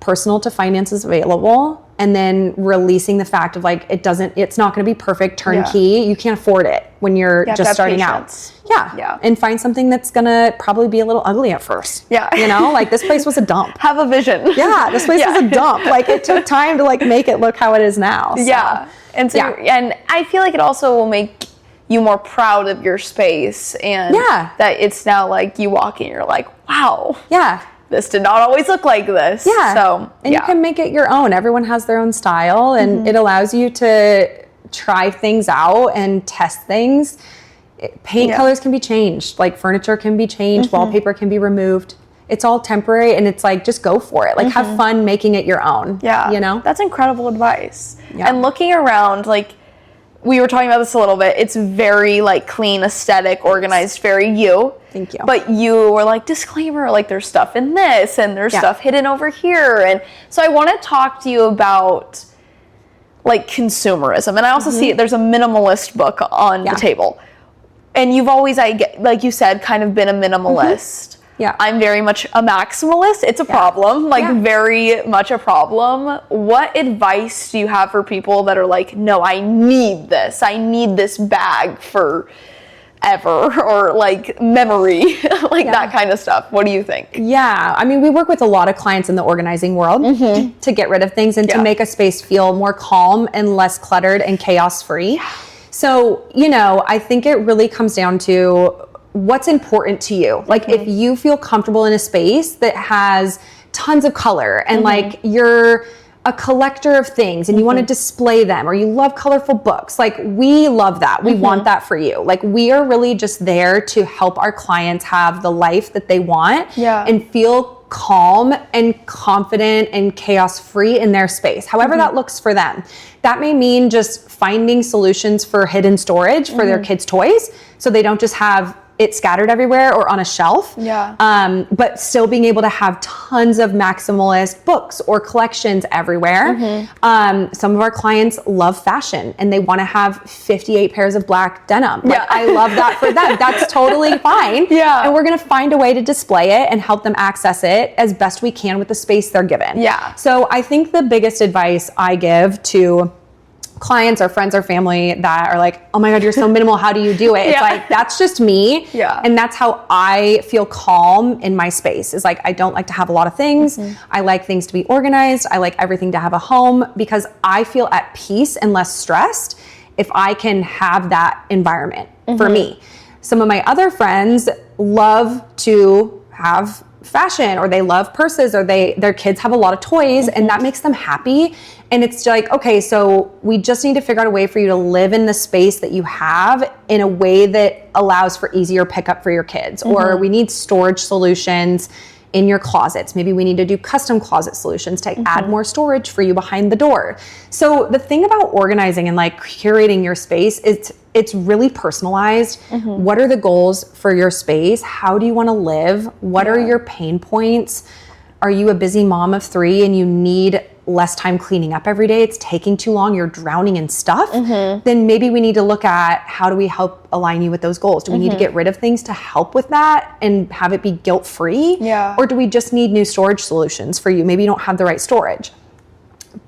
personal to finances available, and then releasing the fact of like, it's not going to be perfect turnkey. You can't afford it when you're just starting out. Yeah. And find something that's going to probably be a little ugly at first. Yeah. You know, like this place was a dump. Have a vision. Yeah. This place was a dump. Like it took time to like make it look how it is now. So. Yeah. And so, and I feel like it also will make you more proud of your space, and that it's now like you walk in, you're like, wow. Yeah. This did not always look like this. Yeah. So, and you can make it your own. Everyone has their own style, and it allows you to try things out and test things. Paint colors can be changed. Like furniture can be changed. Wallpaper can be removed. It's all temporary, and it's like, just go for it. Like have fun making it your own. Yeah. You know? That's incredible advice. Yeah. And looking around, like, we were talking about this a little bit. It's very like clean, aesthetic, organized, very you. Thank you. But you were like, disclaimer, like there's stuff in this and there's stuff hidden over here. And so I want to talk to you about like consumerism. And I also see there's a minimalist book on the table. And you've always, like you said, kind of been a minimalist. Yeah. I'm very much a maximalist. It's a problem, like very much a problem. What advice do you have for people that are like, no, I need this bag for ever, or like memory, like that kind of stuff? What do you think? Yeah. I mean, we work with a lot of clients in the organizing world to get rid of things and to make a space feel more calm and less cluttered and chaos free. So, you know, I think it really comes down to what's important to you. Like if you feel comfortable in a space that has tons of color and like you're a collector of things and you want to display them, or you love colorful books, like we love that. We want that for you. Like we are really just there to help our clients have the life that they want and feel calm and confident and chaos free in their space, however that looks for them. That may mean just finding solutions for hidden storage for their kids' toys, so they don't just have it scattered everywhere or on a shelf. But still being able to have tons of maximalist books or collections everywhere. Some of our clients love fashion and they want to have 58 pairs of black denim. Like, I love that for them. That's totally fine. And we're going to find a way to display it and help them access it as best we can with the space they're given. So I think the biggest advice I give to clients or friends or family that are like, oh my God, you're so minimal, how do you do it? It's like, that's just me. And that's how I feel calm in my space, is like, I don't like to have a lot of things. I like things to be organized. I like everything to have a home, because I feel at peace and less stressed if I can have that environment for me. Some of my other friends love to have fashion, or they love purses, or their kids have a lot of toys and that makes them happy. And it's like, okay, so we just need to figure out a way for you to live in the space that you have in a way that allows for easier pickup for your kids. Or we need storage solutions in your closets. Maybe we need to do custom closet solutions to add more storage for you behind the door. So the thing about organizing and like curating your space is it's really personalized. What are the goals for your space? How do you want to live? What are your pain points? Are you a busy mom of 3 and you need less time cleaning up every day? It's taking too long. You're drowning in stuff. Then maybe we need to look at, how do we help align you with those goals? Do we need to get rid of things to help with that and have it be guilt-free? Or do we just need new storage solutions for you? Maybe you don't have the right storage.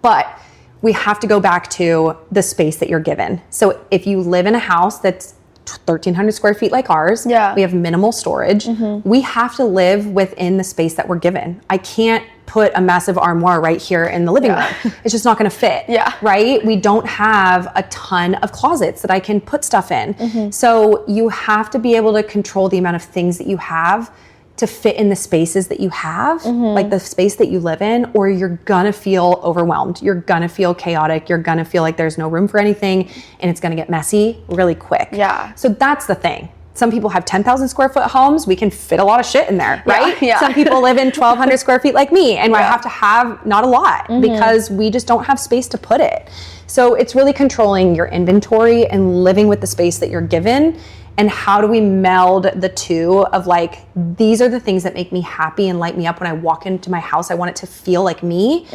But we have to go back to the space that you're given. So if you live in a house that's 1,300 square feet like ours, we have minimal storage. We have to live within the space that we're given. I can't put a massive armoire right here in the living room. It's just not going to fit, right? We don't have a ton of closets that I can put stuff in. So you have to be able to control the amount of things that you have to fit in the spaces that you have, like the space that you live in, or you're gonna feel overwhelmed. You're gonna feel chaotic. You're gonna feel like there's no room for anything, and it's gonna get messy really quick. So that's the thing. Some people have 10,000 square foot homes. We can fit a lot of shit in there, right? Some people live in 1,200 square feet like me, and I have to have not a lot because we just don't have space to put it. So it's really controlling your inventory and living with the space that you're given. And how do we meld the two of like, these are the things that make me happy and light me up when I walk into my house. I want it to feel like me,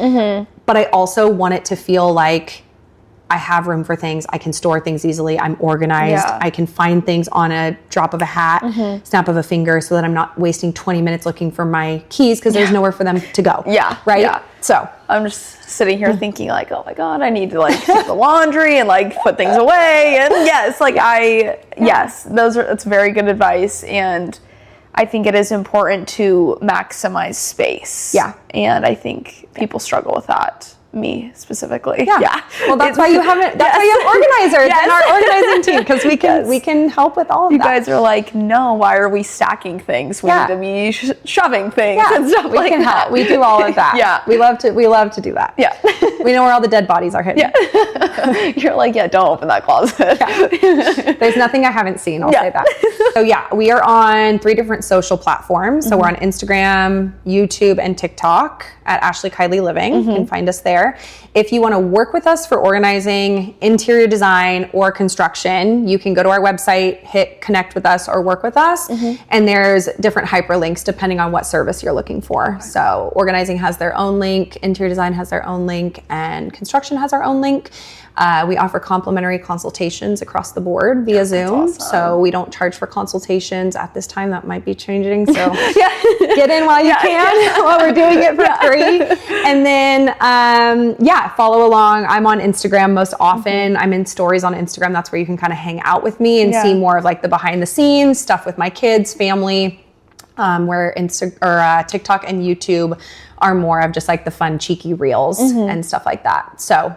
but I also want it to feel like I have room for things. I can store things easily. I'm organized. Yeah. I can find things on a drop of a hat, snap of a finger, so that I'm not wasting 20 minutes looking for my keys because there's nowhere for them to go. Yeah. Right? Yeah. So I'm just sitting here thinking like, oh my God, I need to like do the laundry and like put things away. And yes, like that's very good advice. And I think it is important to maximize space. Yeah. And I think people struggle with that. Me specifically. Yeah. Well, that's why you haven't. That's why you have organizers in our organizing team, because we can help with all of that. You guys are like, no, why are we stacking things? We need to be shoving things and stuff we like can that. help. We do all of that. Yeah. We love to do that. Yeah. We know where all the dead bodies are hidden. Yeah. You're like, yeah, don't open that closet. Yeah. There's nothing I haven't seen. I'll say that. So yeah, we are on 3 different social platforms. So we're on Instagram, YouTube, and TikTok at Ashley Kiely Living. You can find us there. If you want to work with us for organizing, interior design, or construction, you can go to our website, hit connect with us or work with us. And there's different hyperlinks depending on what service you're looking for. So organizing has their own link, interior design has their own link, and construction has our own link. We offer complimentary consultations across the board via Zoom. Awesome. So we don't charge for consultations at this time. That might be changing. So get in while you can, while we're doing it for free. And then, follow along. I'm on Instagram most often. I'm in stories on Instagram. That's where you can kind of hang out with me and see more of like the behind the scenes stuff with my kids, family, where TikTok and YouTube are more of just like the fun, cheeky reels and stuff like that. So,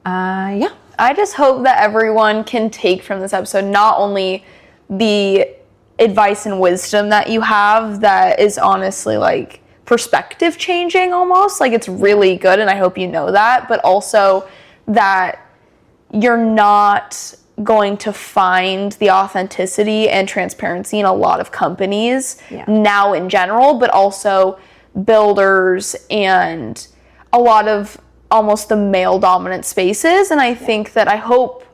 I just hope that everyone can take from this episode not only the advice and wisdom that you have that is honestly like perspective changing almost, like it's really good and I hope you know that, but also that you're not going to find the authenticity and transparency in a lot of companies now in general, but also builders and a lot of almost the male dominant spaces. And I think that I hope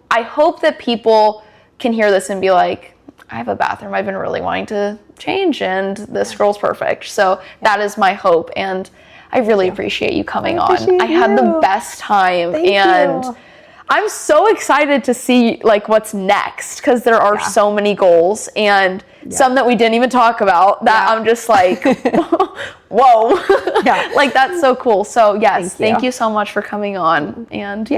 that people can hear this and be like, I have a bathroom I've been really wanting to change and this girl's perfect. So that is my hope. And I really appreciate you coming on. I had the best time. Thank you. I'm so excited to see like what's next because there are so many goals and some that we didn't even talk about that I'm just like, whoa. Like that's so cool. So yes, thank you so much for coming on. And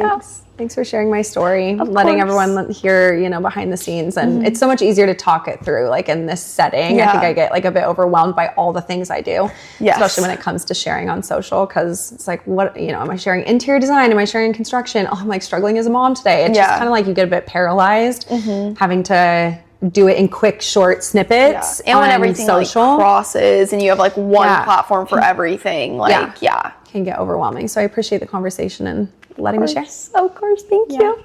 Thanks for sharing my story, letting everyone hear, behind the scenes. And it's so much easier to talk it through, like in this setting. I think I get like a bit overwhelmed by all the things I do, especially when it comes to sharing on social. Cause it's like, what, am I sharing interior design? Am I sharing construction? Oh, I'm like struggling as a mom today. It's just kind of like you get a bit paralyzed having to do it in quick, short snippets. And when everything social like crosses and you have like one platform for everything, like, can get overwhelming. So I appreciate the conversation and letting me share. Of course. Thank you.